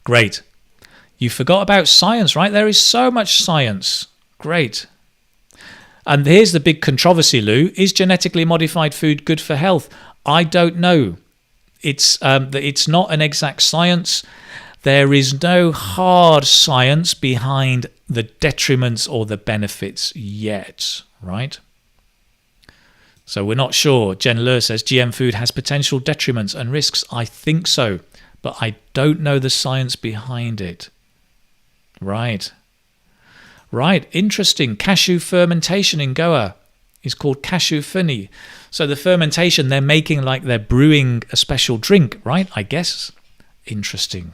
Great. You forgot about science, right? There is so much science. Great. And here's the big controversy, Lou. Is genetically modified food good for health? I don't know. It's not an exact science. There is no hard science behind the detriments or the benefits yet, right? So we're not sure. Jen Lur says GM food has potential detriments and risks. I think so, but I don't know the science behind it. Right. Interesting. Cashew fermentation in Goa is called cashew funny. So the fermentation, they're making like they're brewing a special drink, right? I guess. Interesting.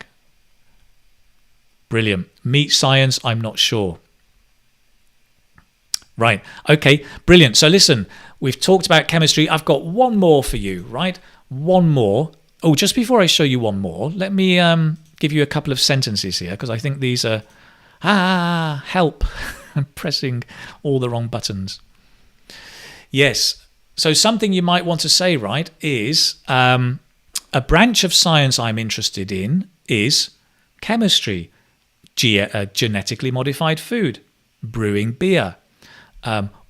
Brilliant. Meat science, I'm not sure. Right. Okay, brilliant. So listen, we've talked about chemistry. I've got one more for you, right? One more. Oh, just before I show you one more, let me give you a couple of sentences here, because I think these are... help. I'm pressing all the wrong buttons. Yes. So something you might want to say, right, is a branch of science I'm interested in is chemistry, genetically modified food, brewing beer.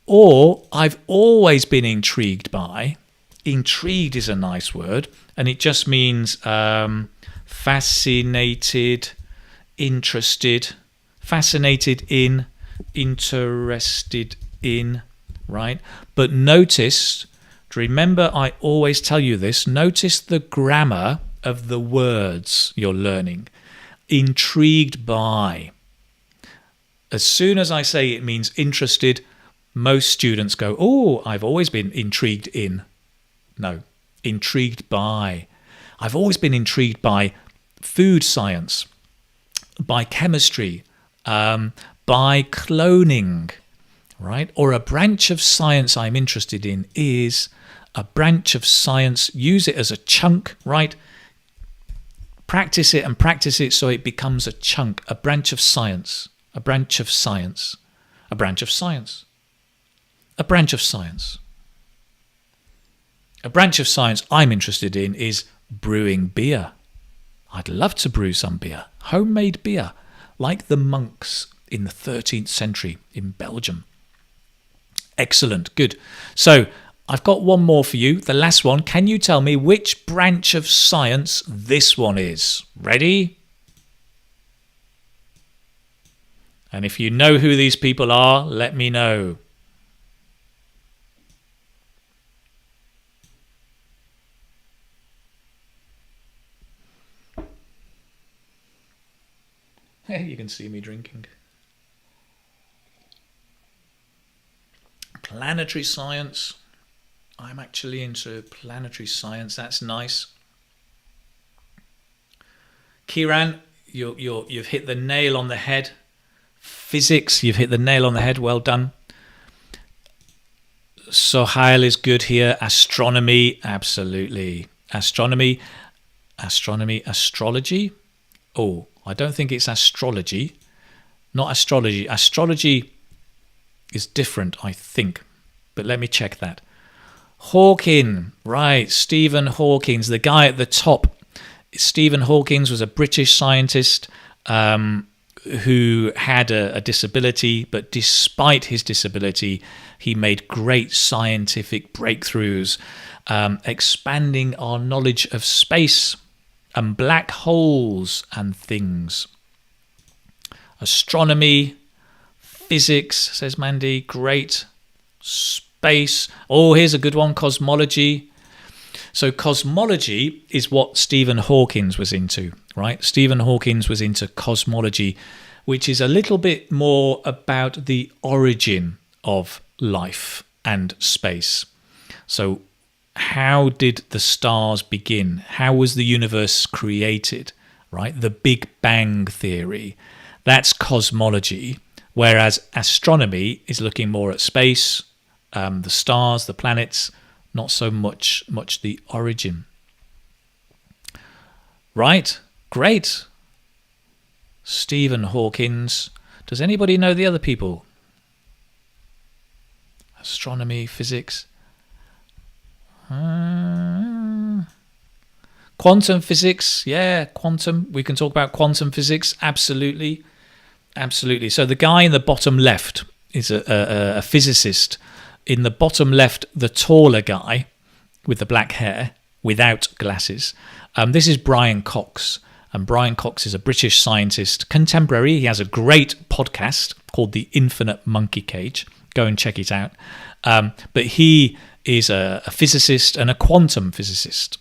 Or I've always been intrigued by, intrigued is a nice word, and it just means fascinated, interested, fascinated in, interested in, right? But notice, remember I always tell you this, notice the grammar of the words you're learning. Intrigued by. As soon as I say it means interested, most students go, oh, I've always been intrigued in. No, intrigued by. I've always been intrigued by food science, by chemistry, by cloning, right? Or a branch of science I'm interested in is a branch of science. Use it as a chunk, right? Practice it and practice it so it becomes a chunk, a branch of science, a branch of science, a branch of science, a branch of science. A branch of science I'm interested in is brewing beer. I'd love to brew some beer, homemade beer, like the monks in the 13th century in Belgium. Excellent, good. So I've got one more for you, the last one. Can you tell me which branch of science this one is? Ready? And if you know who these people are, let me know. You can see me drinking. Planetary science. I'm actually into planetary science. That's nice. Kiran, you've hit the nail on the head. Physics, you've hit the nail on the head. Well done. Sohail is good here. Astronomy, absolutely. Astronomy, astrology. Oh, I don't think it's astrology. Not astrology. Astrology is different, I think. But let me check that. Hawking, right. Stephen Hawking's the guy at the top. Stephen Hawking was a British scientist who had a disability, but despite his disability, he made great scientific breakthroughs, expanding our knowledge of space and black holes and things. Astronomy, physics, says Mandy, great. Space. Oh, here's a good one, cosmology. So cosmology is what Stephen Hawking was into, right? Stephen Hawking was into cosmology, which is a little bit more about the origin of life and space. So how did the stars begin? How was the universe created, right? The Big Bang theory. That's cosmology, whereas astronomy is looking more at space, the stars, the planets, not so much the origin. Right, great. Stephen Hawking. Does anybody know the other people? Astronomy, physics. Quantum physics, yeah, quantum. We can talk about quantum physics, absolutely. So the guy in the bottom left is a physicist. In the bottom left, the taller guy with the black hair, without glasses. This is Brian Cox. And Brian Cox is a British scientist, contemporary. He has a great podcast called The Infinite Monkey Cage. Go and check it out. But he is a physicist and a quantum physicist.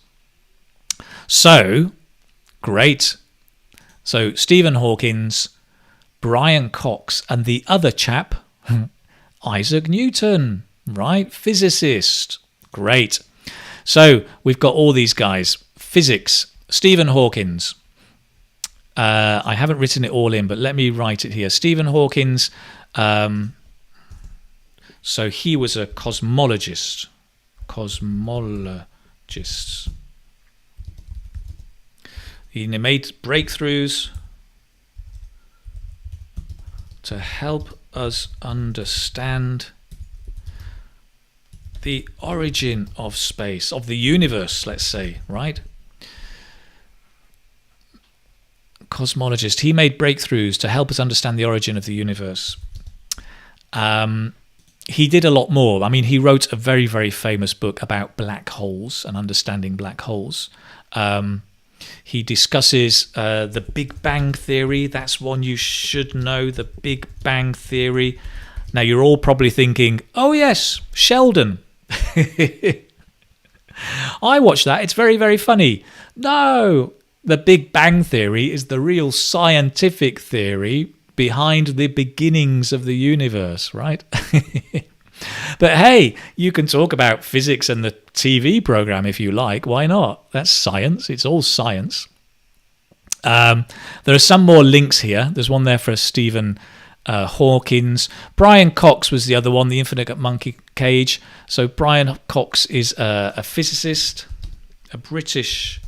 So, great. So, Stephen Hawkins, Brian Cox, and the other chap, Isaac Newton, right? Physicist. Great. So, we've got all these guys. Physics, Stephen Hawkins. I haven't written it all in, but let me write it here. Stephen Hawkins, so he was a cosmologist. He made breakthroughs to help us understand the origin of space, of the universe, let's say, right? Cosmologist. He made breakthroughs to help us understand the origin of the universe. He did a lot more. I mean, he wrote a very, very famous book about black holes and understanding black holes. He discusses the Big Bang Theory. That's one you should know, the Big Bang Theory. Now, you're all probably thinking, oh, yes, Sheldon. I watched that. It's very, very funny. No, the Big Bang Theory is the real scientific theory behind the beginnings of the universe, right? But hey, you can talk about physics and the TV program if you like. Why not? That's science. It's all science. There are some more links here. There's one there for Stephen Hawkins. Brian Cox was the other one, the Infinite Monkey Cage. So Brian Cox is a physicist, a British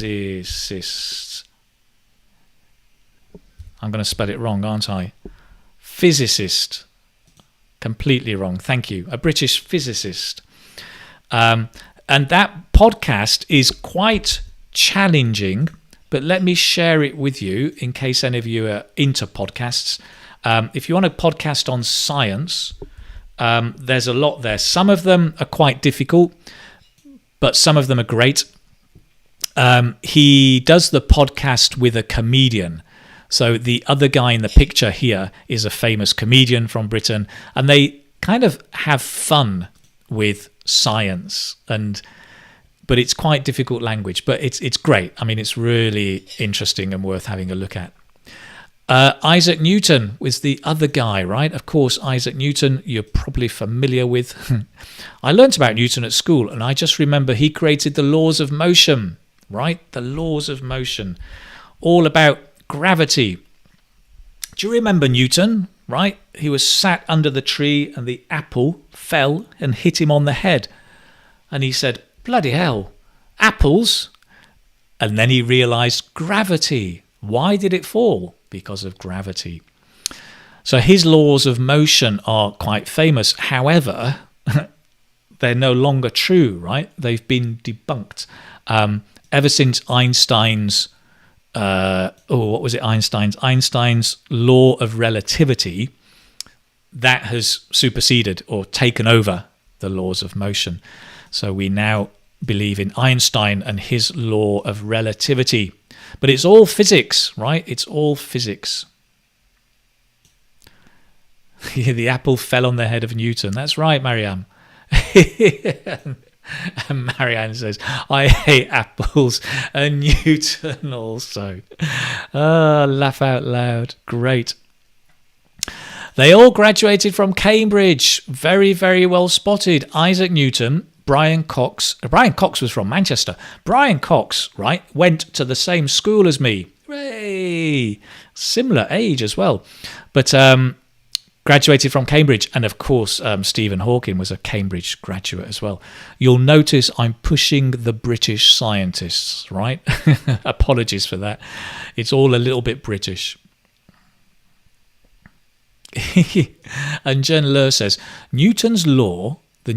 physicist. I'm going to spell it wrong, aren't I? Physicist. Completely wrong. Thank you. A British physicist. And that podcast is quite challenging, but let me share it with you in case any of you are into podcasts. If you want a podcast on science, there's a lot there. Some of them are quite difficult, but some of them are great. He does the podcast with a comedian. So the other guy in the picture here is a famous comedian from Britain, and they kind of have fun with science, but it's quite difficult language, but it's great. I mean, it's really interesting and worth having a look at. Isaac Newton was the other guy, right? Of course, Isaac Newton, you're probably familiar with. I learnt about Newton at school, and I just remember he created the laws of motion, right? The laws of motion, all about gravity. Do you remember Newton, right? He was sat under the tree and the apple fell and hit him on the head. And he said, bloody hell, apples? And then he realized gravity. Why did it fall? Because of gravity. So his laws of motion are quite famous. However, they're no longer true, right? They've been debunked. Ever since Einstein's Einstein's law of relativity, that has superseded or taken over the laws of motion. So we now believe in Einstein and his law of relativity. But it's all physics, right? It's all physics. The apple fell on the head of Newton. That's right, Marianne. And Marianne says, I hate apples, and Newton also. Laugh out loud. Great. They all graduated from Cambridge. Very, very well spotted. Isaac Newton, Brian Cox. Brian Cox was from Manchester. Brian Cox, right, went to the same school as me. Hooray! Similar age as well. But graduated from Cambridge, and of course Stephen Hawking was a Cambridge graduate as well. You'll notice I'm pushing the British scientists, right? Apologies for that. It's all a little bit British. And Jen Lur says, Newton's laws, let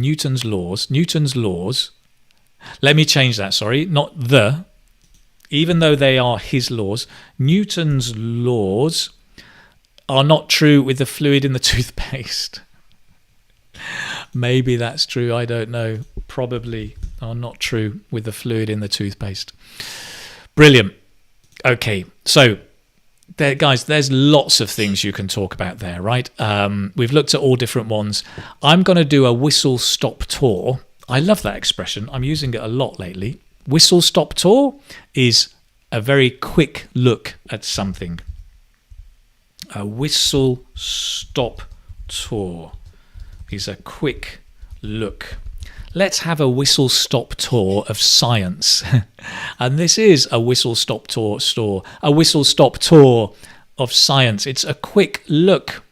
me change that, sorry, even though they are his laws, Newton's laws are not true with the fluid in the toothpaste. Maybe that's true, I don't know. Probably. are not true with the fluid in the toothpaste. Brilliant. Okay, so there, guys, there's lots of things you can talk about there, right? We've looked at all different ones. I'm going to do a whistle-stop tour. I love that expression. I'm using it a lot lately. Whistle-stop tour is a very quick look at something. A whistle-stop tour is a quick look. Let's have a whistle-stop tour of science. And this is a whistle-stop tour a whistle-stop tour of science. It's a quick look.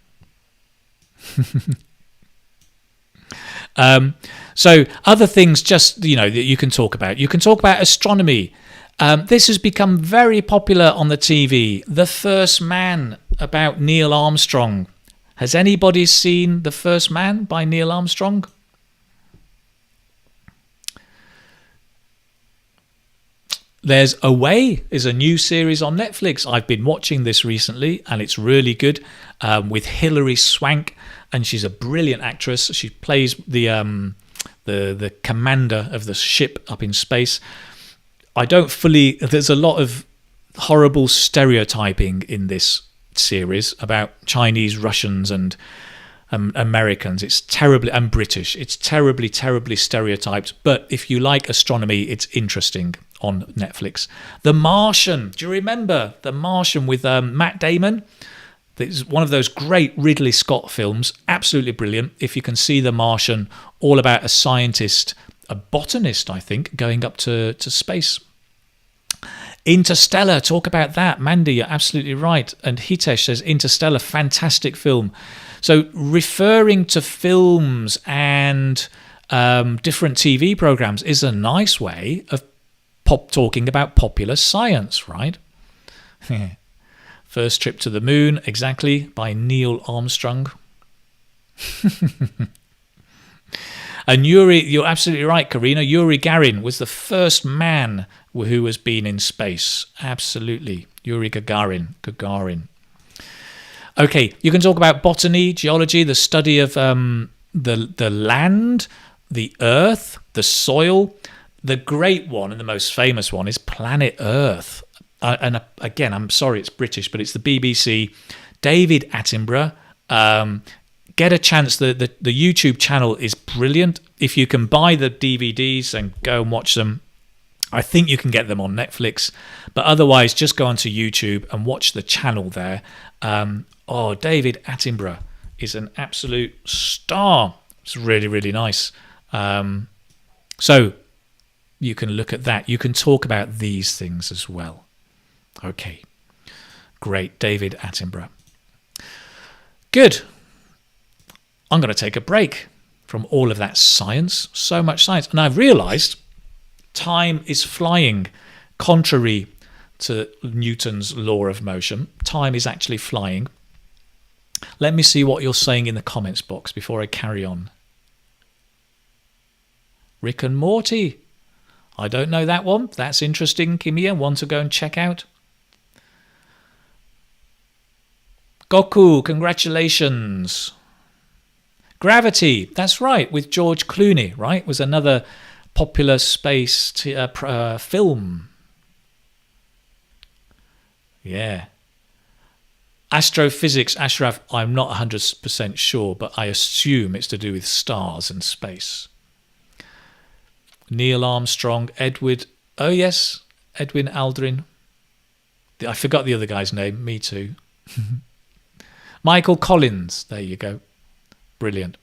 So other things just, that you can talk about. You can talk about astronomy. This has become very popular on the TV. The First Man, about Neil Armstrong. Has anybody seen The First Man by Neil Armstrong? There's Away is a new series on Netflix. I've been watching this recently, and it's really good, with Hilary Swank, and she's a brilliant actress. She plays the commander of the ship up in space. There's a lot of horrible stereotyping in this series about Chinese, Russians, and Americans. It's terribly, and British. It's terribly, terribly stereotyped. But if you like astronomy, it's interesting on Netflix. The Martian. Do you remember The Martian with Matt Damon? It's one of those great Ridley Scott films. Absolutely brilliant. If you can see The Martian, all about a scientist, a botanist, I think, going up to space. Interstellar, talk about that. Mandy, you're absolutely right. And Hitesh says Interstellar, fantastic film. So referring to films and different TV programs is a nice way of talking about popular science, right? First Trip to the Moon, exactly, by Neil Armstrong. And you're absolutely right, Karina. Yuri Gagarin was the first man who has been in space. Absolutely. Yuri Gagarin. Okay, you can talk about botany, geology, the study of the land, the earth, the soil. The great one and the most famous one is Planet Earth. And again, I'm sorry it's British, but it's the BBC. David Attenborough. Get a chance. The YouTube channel is brilliant. If you can buy the DVDs and go and watch them, I think you can get them on Netflix. But otherwise, just go onto YouTube and watch the channel there. David Attenborough is an absolute star. It's really, really nice. So you can look at that. You can talk about these things as well. Okay. Great. David Attenborough. Good. I'm going to take a break from all of that science. So much science. And I've realised time is flying. Contrary to Newton's law of motion, time is actually flying. Let me see what you're saying in the comments box before I carry on. Rick and Morty. I don't know that one. That's interesting, Kimia. One to go and check out. Goku, congratulations. Gravity, that's right, with George Clooney, right? Was another popular space film. Yeah. Astrophysics, Ashraf, I'm not 100% sure, but I assume it's to do with stars and space. Neil Armstrong, Edwin Aldrin. I forgot the other guy's name, me too. Michael Collins, there you go. Brilliant.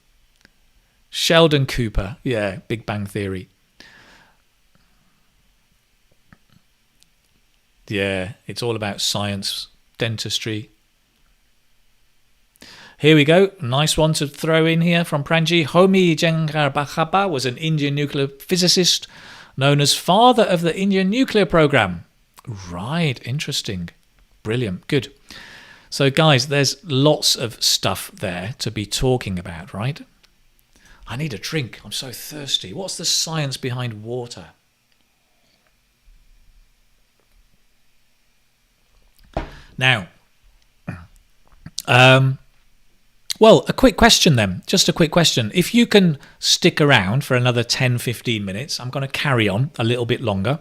Sheldon Cooper, yeah, Big Bang Theory. Yeah, it's all about science, dentistry. Here we go. Nice one to throw in here from Pranji. Homi Jengarbhaba was an Indian nuclear physicist known as father of the Indian nuclear program. Right, interesting. Brilliant, good. So guys, there's lots of stuff there to be talking about, right? I need a drink. I'm so thirsty. What's the science behind water? Now, Well, a quick question then. Just a quick question. If you can stick around for another 10, 15 minutes, I'm going to carry on a little bit longer,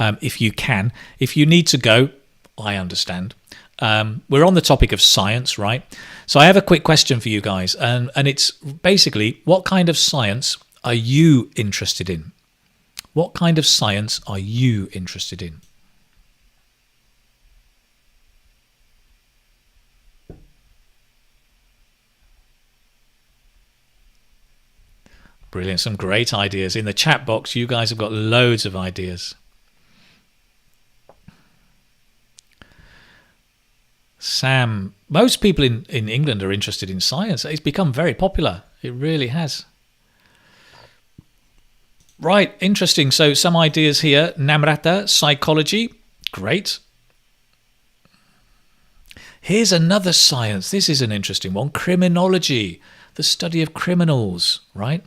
if you can. If you need to go, I understand. We're on the topic of science, right? So I have a quick question for you guys, and it's basically, what kind of science are you interested in? What kind of science are you interested in? Brilliant. Some great ideas. In the chat box, you guys have got loads of ideas. Sam, most people in England are interested in science. It's become very popular. It really has. Right, interesting. So some ideas here. Namrata, psychology. Great. Here's another science. This is an interesting one. Criminology, the study of criminals, right?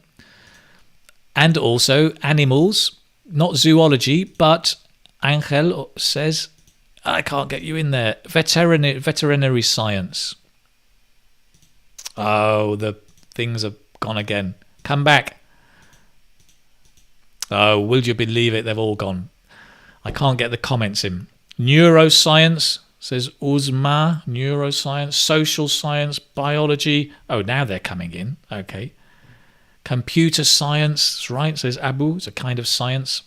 And also animals, not zoology, but Angel says, I can't get you in there. Veterinary science. Oh, the things have gone again. Come back. Oh, will you believe it? They've all gone. I can't get the comments in. Neuroscience, says Uzma. Neuroscience, social science, biology. Oh, now they're coming in. Okay. Computer science, right, says Abu. It's a kind of science.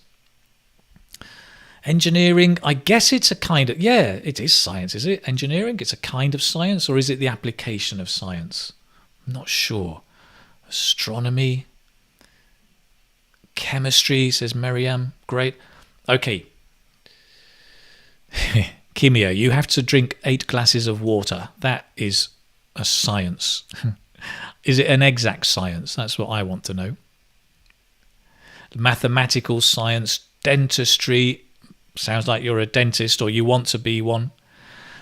Engineering, I guess it's a kind of, yeah, it is science, is it? Engineering, it's a kind of science, or is it the application of science? I'm not sure. Astronomy. Chemistry, says Miriam. Great. Okay. Kimia, you have to drink 8 glasses of water. That is a science. Is it an exact science? That's what I want to know. Mathematical science, dentistry. Sounds like you're a dentist or you want to be one.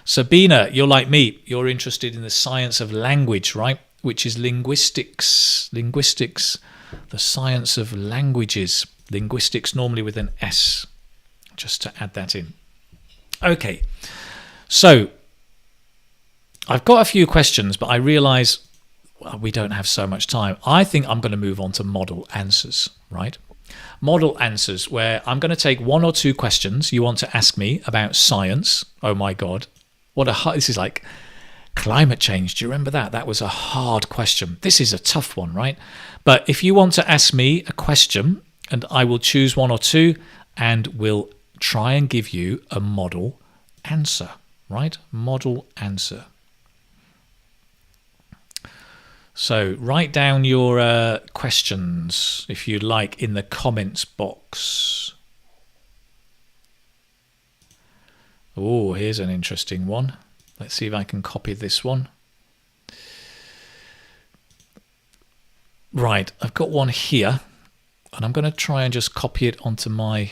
Sabina, you're like me. You're interested in the science of language, right? Which is linguistics. Linguistics, the science of languages. Linguistics normally with an S, just to add that in. Okay, so I've got a few questions, but I realise we don't have so much time. I think I'm going to move on to model answers, right? Model answers, where I'm going to take 1 or 2 questions you want to ask me about science. Oh my God. This is like climate change. Do you remember that? That was a hard question. This is a tough one, right? But if you want to ask me a question, and I will choose 1 or 2 and we'll try and give you a model answer, right? Model answer. So write down your questions, if you'd like, in the comments box. Oh, here's an interesting one. Let's see if I can copy this one. Right, I've got one here, and I'm going to try and just copy it onto my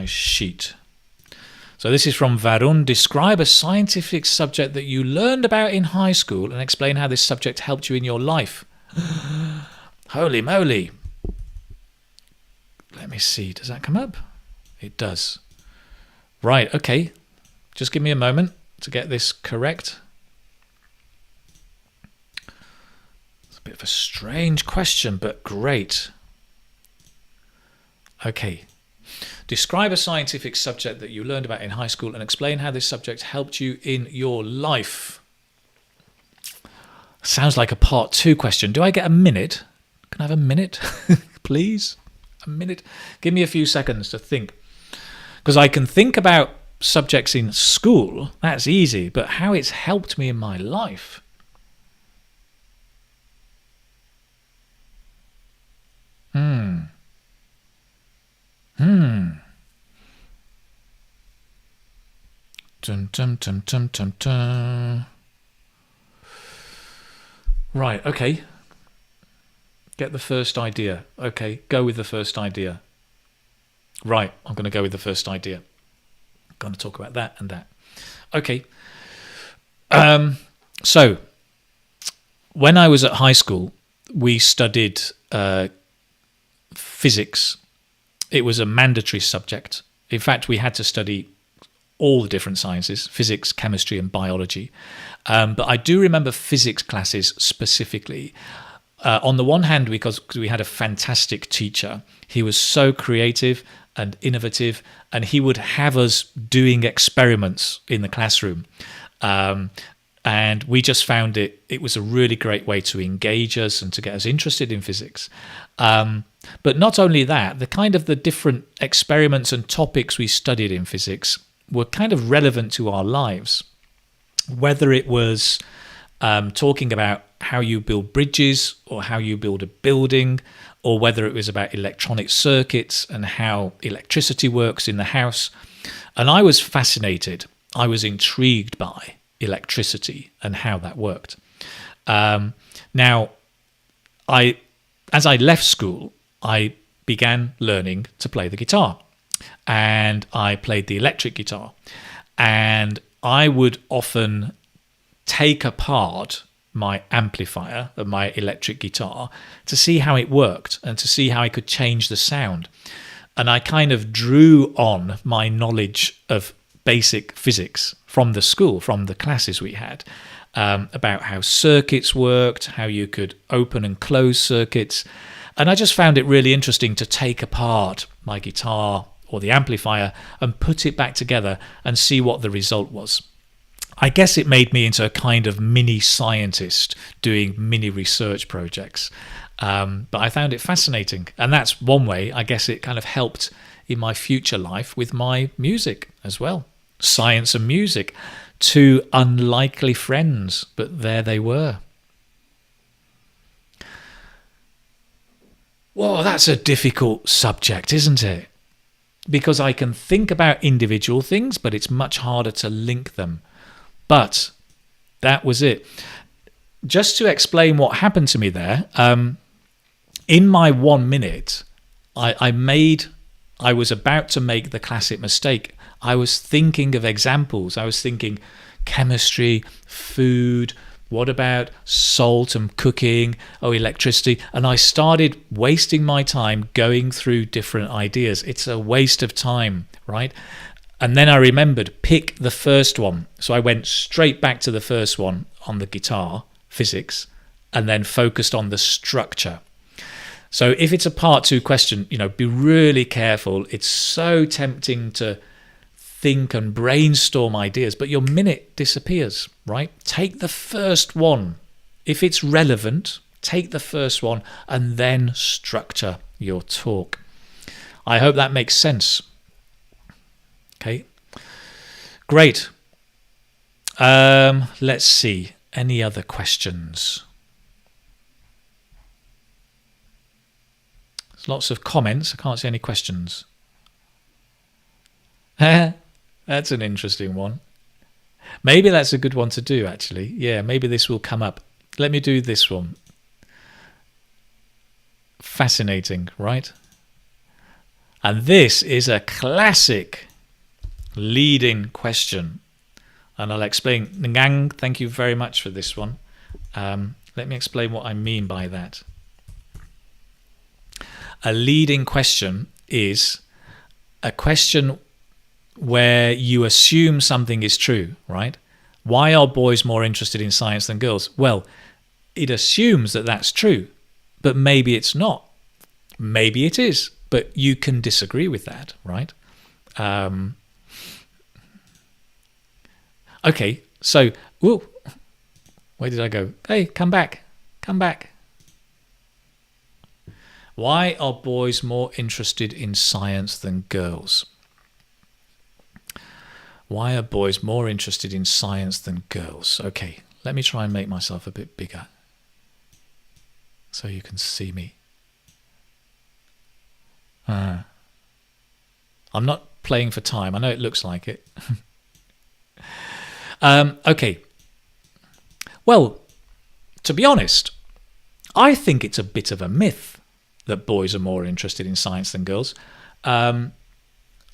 sheet. So this is from Varun. Describe a scientific subject that you learned about in high school and explain how this subject helped you in your life. Holy moly. Let me see. Does that come up? It does. Right, okay. Just give me a moment to get this correct. It's a bit of a strange question, but great. Okay. Describe a scientific subject that you learned about in high school and explain how this subject helped you in your life. Sounds like a part 2 question. Do I get a minute? Can I have a minute, please? A minute? Give me a few seconds to think. Because I can think about subjects in school. That's easy. But how it's helped me in my life. Dun, dun, dun, dun, dun, dun. Right, okay. Get the first idea. Okay, go with the first idea. Right, I'm going to go with the first idea. I'm going to talk about that and that. Okay. So, when I was at high school, we studied physics. It was a mandatory subject. In fact, we had to study all the different sciences, physics, chemistry, and biology. But I do remember physics classes specifically. On the one hand, because we had a fantastic teacher. He was so creative and innovative, and he would have us doing experiments in the classroom. And we just found it was a really great way to engage us and to get us interested in physics. But not only that, the different experiments and topics we studied in physics were kind of relevant to our lives. Whether it was talking about how you build bridges or how you build a building, or whether it was about electronic circuits and how electricity works in the house. And I was fascinated. I was intrigued by electricity and how that worked. Now, as I left school, I began learning to play the guitar. And I played the electric guitar. And I would often take apart my amplifier of my electric guitar to see how it worked and to see how I could change the sound. And I kind of drew on my knowledge of basic physics from the school, from the classes we had, about how circuits worked, how you could open and close circuits. And I just found it really interesting to take apart my guitar or the amplifier and put it back together and see what the result was. I guess it made me into a kind of mini scientist doing mini research projects. But I found it fascinating. And that's one way, I guess it kind of helped in my future life with my music as well. Science and music. Two unlikely friends, but there they were. Whoa, that's a difficult subject, isn't it? Because I can think about individual things, but it's much harder to link them. But that was it. Just to explain what happened to me there, in my 1 minute, I was about to make the classic mistake. I was thinking of examples. I was thinking chemistry, food, what about salt and cooking, electricity. And I started wasting my time going through different ideas. It's a waste of time, right? And then I remembered, pick the first one. So I went straight back to the first one on the guitar, physics, and then focused on the structure. So if it's a part 2 question, be really careful. It's so tempting to think and brainstorm ideas, but your minute disappears, right? Take the first one. If it's relevant, take the first one and then structure your talk. I hope that makes sense. Okay, great. Let's see. Any other questions? There's lots of comments. I can't see any questions. That's an interesting one. Maybe that's a good one to do, actually. Yeah, maybe this will come up. Let me do this one. Fascinating, right? And this is a classic leading question. And I'll explain. Ngang, thank you very much for this one. Let me explain what I mean by that. A leading question is a question where you assume something is true, right? Why are boys more interested in science than girls? Well, it assumes that that's true, but maybe it's not. Maybe it is, but you can disagree with that, right? Okay, so, where did I go? Hey, come back. Why are boys more interested in science than girls? Why are boys more interested in science than girls? Okay, let me try and make myself a bit bigger so you can see me. I'm not playing for time. I know it looks like it. Okay. Well, to be honest, I think it's a bit of a myth that boys are more interested in science than girls.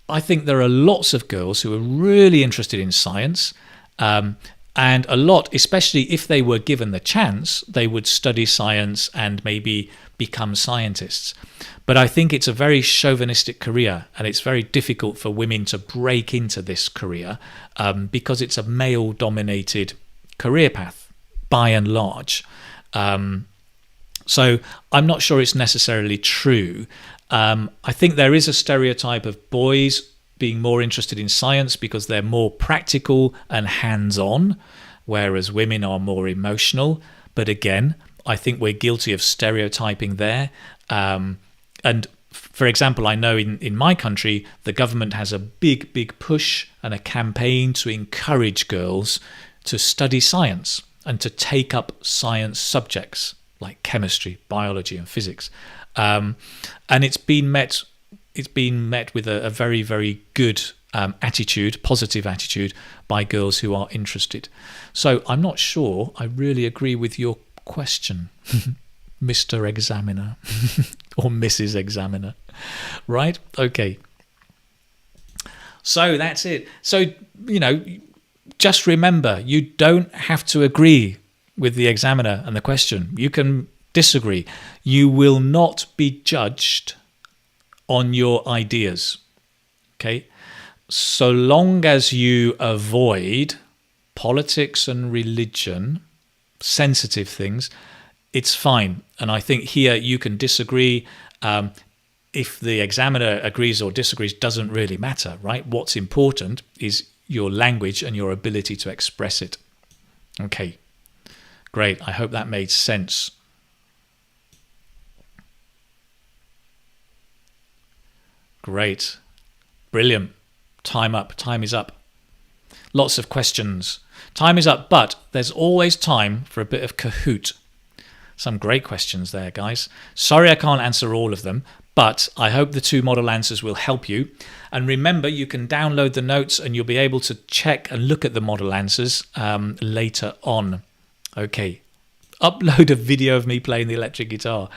I think there are lots of girls who are really interested in science, and a lot, especially if they were given the chance, they would study science and maybe become scientists. But I think it's a very chauvinistic career, and it's very difficult for women to break into this career because it's a male-dominated career path, by and large. So I'm not sure it's necessarily true. I think there is a stereotype of boys being more interested in science because they're more practical and hands-on, whereas women are more emotional. But again, I think we're guilty of stereotyping there. And for example, I know in my country, the government has a big push and a campaign to encourage girls to study science and to take up science subjects like chemistry, biology and physics. And it's been met with a very good attitude, positive attitude by girls who are interested. So I'm not sure I really agree with your question, Mr. Examiner or Mrs. Examiner, right? Okay. So that's it. So, just remember, you don't have to agree with the examiner and the question. You can disagree. You will not be judged on your ideas, okay? So long as you avoid politics and religion, sensitive things, it's fine. And I think here you can disagree. If the examiner agrees or disagrees, doesn't really matter, right? What's important is your language and your ability to express it. Okay, great. I hope that made sense. Great. Brilliant. Time up. Time is up. Lots of questions. Time is up, but there's always time for a bit of Kahoot. Some great questions there, guys. Sorry I can't answer all of them, but I hope the 2 model answers will help you. And remember, you can download the notes and you'll be able to check and look at the model answers later on. Okay. Upload a video of me playing the electric guitar.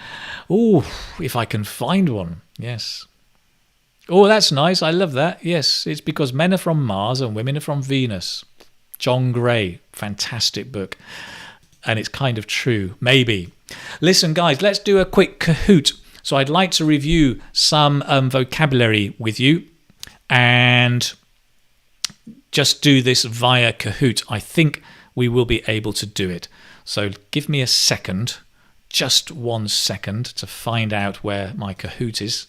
Oh, if I can find one. Yes. Oh, that's nice. I love that. Yes, it's because men are from Mars and women are from Venus. John Gray. Fantastic book. And it's kind of true. Maybe. Listen, guys, let's do a quick Kahoot. So I'd like to review some vocabulary with you and just do this via Kahoot. I think we will be able to do it. So give me a second, just 1 second, to find out where my Kahoot is.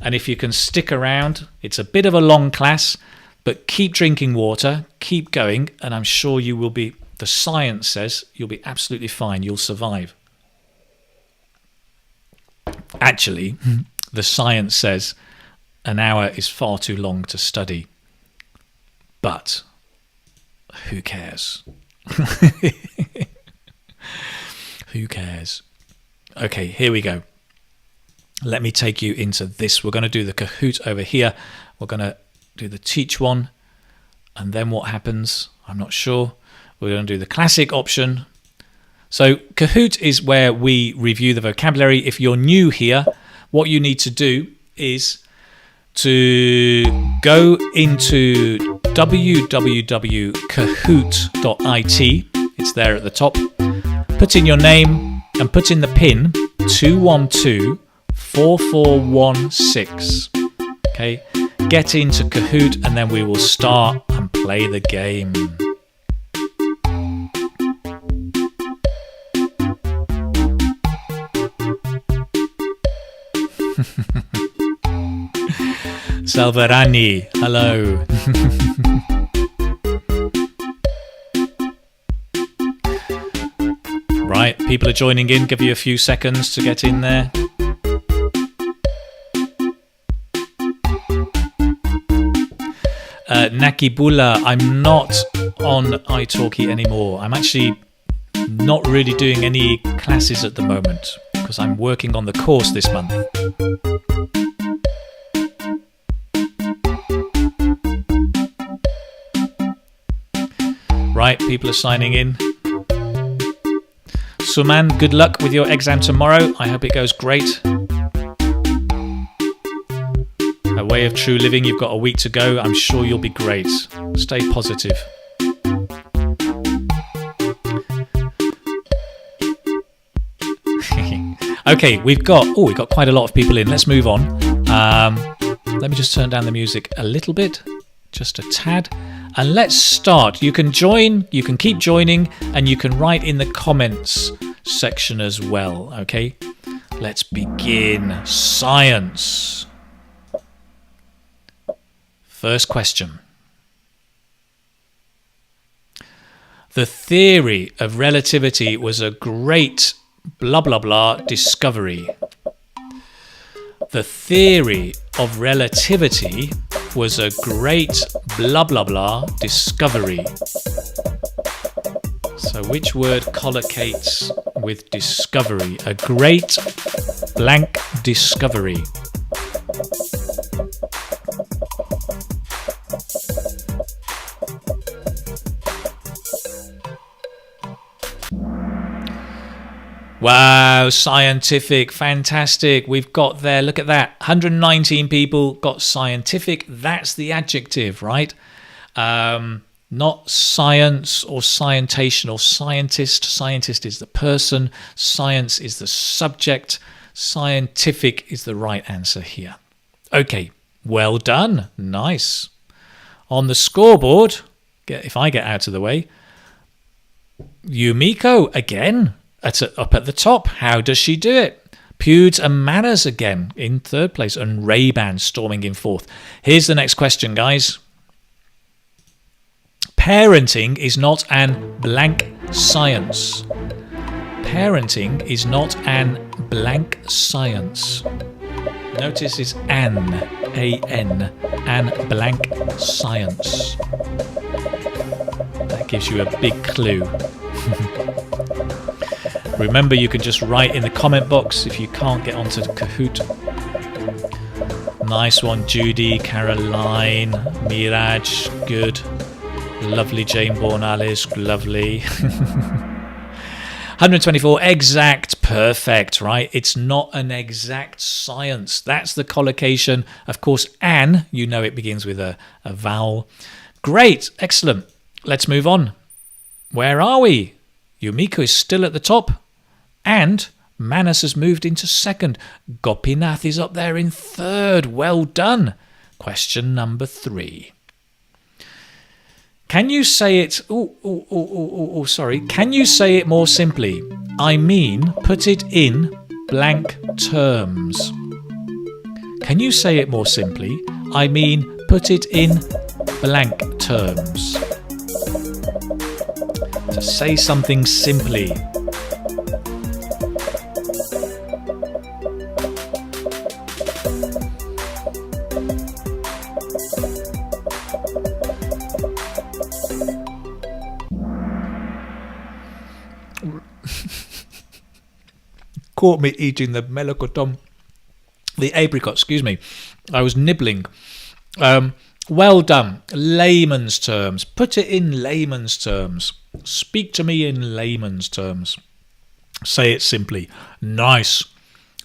And if you can stick around, it's a bit of a long class, but keep drinking water, keep going, and I'm sure you will be, the science says, you'll be absolutely fine, you'll survive. Actually, the science says an hour is far too long to study. But who cares? Who cares? Okay, here we go. Let me take you into this. We're going to do the Kahoot over here. We're going to do the teach one. And then what happens? I'm not sure. We're going to do the classic option. So Kahoot is where we review the vocabulary. If you're new here, what you need to do is to go into www.kahoot.it. It's there at the top. Put in your name and put in the PIN 2124416. Okay, get into Kahoot and then we will start and play the game. Salvarani, hello. Right, people are joining in. Give you a few seconds to get in there. Nakibula, I'm not on italki anymore. I'm actually not really doing any classes at the moment because I'm working on the course this month. Right, people are signing in. Suman, good luck with your exam tomorrow. I hope it goes great. A way of true living, you've got a week to go. I'm sure you'll be great. Stay positive. Okay, we've got quite a lot of people in. Let's move on. Let me just turn down the music a little bit, just a tad. And let's start. You can join, you can keep joining, and you can write in the comments section as well, okay? Let's begin. Science. First question. The theory of relativity was a great blah blah blah discovery. The theory of relativity was a great blah blah blah discovery. So which word collocates with discovery? A great blank discovery. Wow, scientific, fantastic. We've got there, look at that, 119 people got scientific. That's the adjective, right? Not science or scientation or scientist. Scientist is the person. Science is the subject. Scientific is the right answer here. Okay, well done. Nice. On the scoreboard, if I get out of the way, Yumiko again. Up at the top. How does she do it? Pewds and Manners again in third place, and Ray-Ban storming in fourth. Here's the next question, guys. Parenting is not an blank science. Parenting is not an blank science. Notice it's an, A-N, an blank science. That gives you a big clue. Remember, you can just write in the comment box if you can't get onto the Kahoot. Nice one, Judy, Caroline, Miraj, good. Lovely, Jane Bourne Alice, lovely. 124, exact, perfect, right? It's not an exact science. That's the collocation. Of course, an, you know it begins with a vowel. Great, excellent. Let's move on. Where are we? Yumiko is still at the top. And Manas has moved into second. Gopinath is up there in third. Well done. Question number 3. Can you say it... sorry. Can you say it more simply? I mean, put it in blank terms. Can you say it more simply? I mean, put it in blank terms. To say something simply. Caught me eating the melocotón, the apricot, excuse me. I was nibbling. Well done. Layman's terms. Put it in layman's terms. Speak to me in layman's terms. Say it simply. Nice.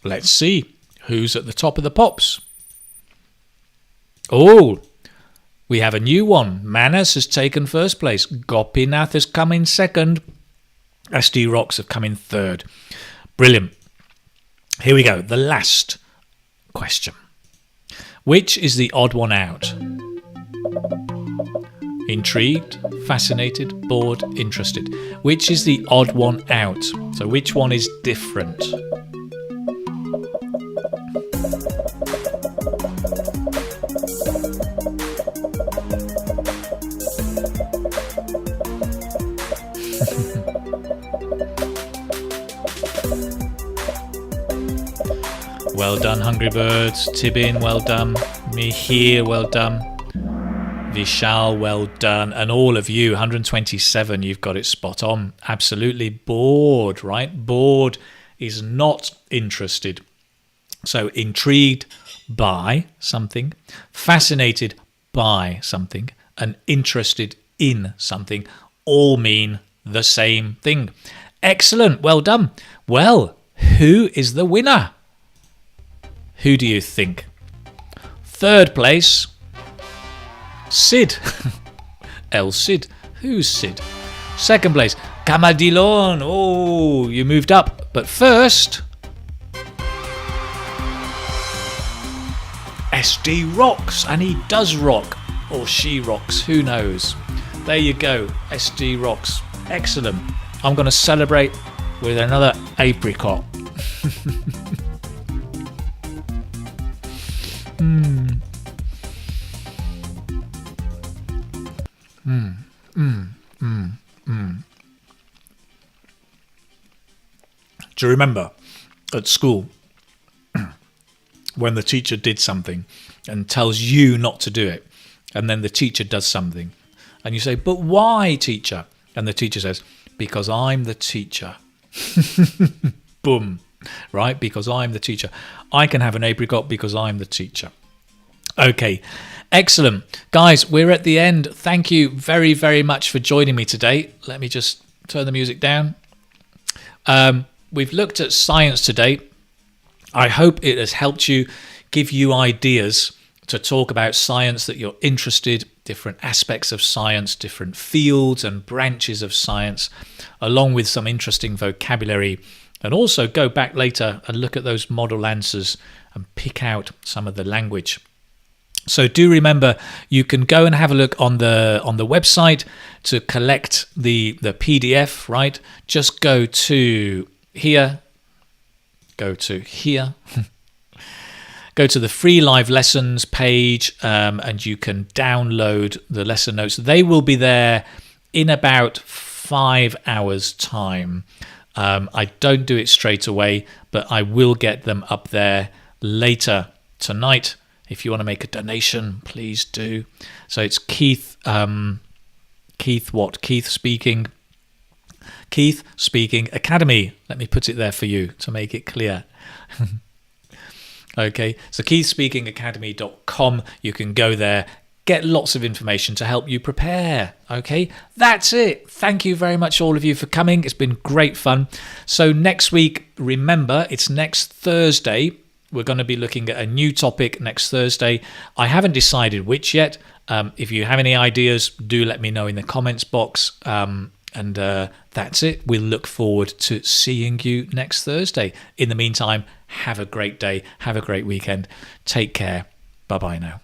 Let's see who's at the top of the pops. Oh, we have a new one. Manas has taken first place. Gopinath has come in second. SD Rocks have come in third. Brilliant. Here we go. The last question. Which is the odd one out? Intrigued, fascinated, bored, interested. Which is the odd one out? So which one is different? Well done, Hungry Birds. Tibin, well done. Mihir, well done. Vishal, well done. And all of you, 127, you've got it spot on. Absolutely bored, right? Bored is not interested. So intrigued by something, fascinated by something, and interested in something all mean the same thing. Excellent, well done. Well, who is the winner? Who do you think? Third place, Sid. El Cid. Who's Sid? Second place, Kamadilon. Oh, you moved up. But first, SD rocks, and he does rock, or she rocks, who knows. There you go, SD rocks. Excellent. I'm going to celebrate with another apricot. Do you remember at school when the teacher did something and tells you not to do it, and then the teacher does something, and you say, "But why, teacher?" And the teacher says, "Because I'm the teacher." Boom. Right? Because I'm the teacher. I can have an apricot because I'm the teacher. Okay, excellent. Guys, we're at the end. Thank you very, very much for joining me today. Let me just turn the music down. We've looked at science today. I hope it has helped you, give you ideas to talk about science that you're interested, different aspects of science, different fields and branches of science, along with some interesting vocabulary. And also go back later and look at those model answers and pick out some of the language. So do remember, you can go and have a look on the website to collect the PDF, right? Just go to here, go to here, go to the free live lessons page, and you can download the lesson notes. They will be there in about 5 hours time. I don't do it straight away, but I will get them up there later tonight. If you want to make a donation, please do. So it's Keith Speaking Academy. Let me put it there for you to make it clear. Okay, so keithspeakingacademy.com. You can go there, get lots of information to help you prepare. Okay, that's it. Thank you very much, all of you, for coming. It's been great fun. So next week, remember, it's next Thursday. We're going to be looking at a new topic next Thursday. I haven't decided which yet. If you have any ideas, do let me know in the comments box. And that's it. We'll look forward to seeing you next Thursday. In the meantime, have a great day. Have a great weekend. Take care. Bye-bye now.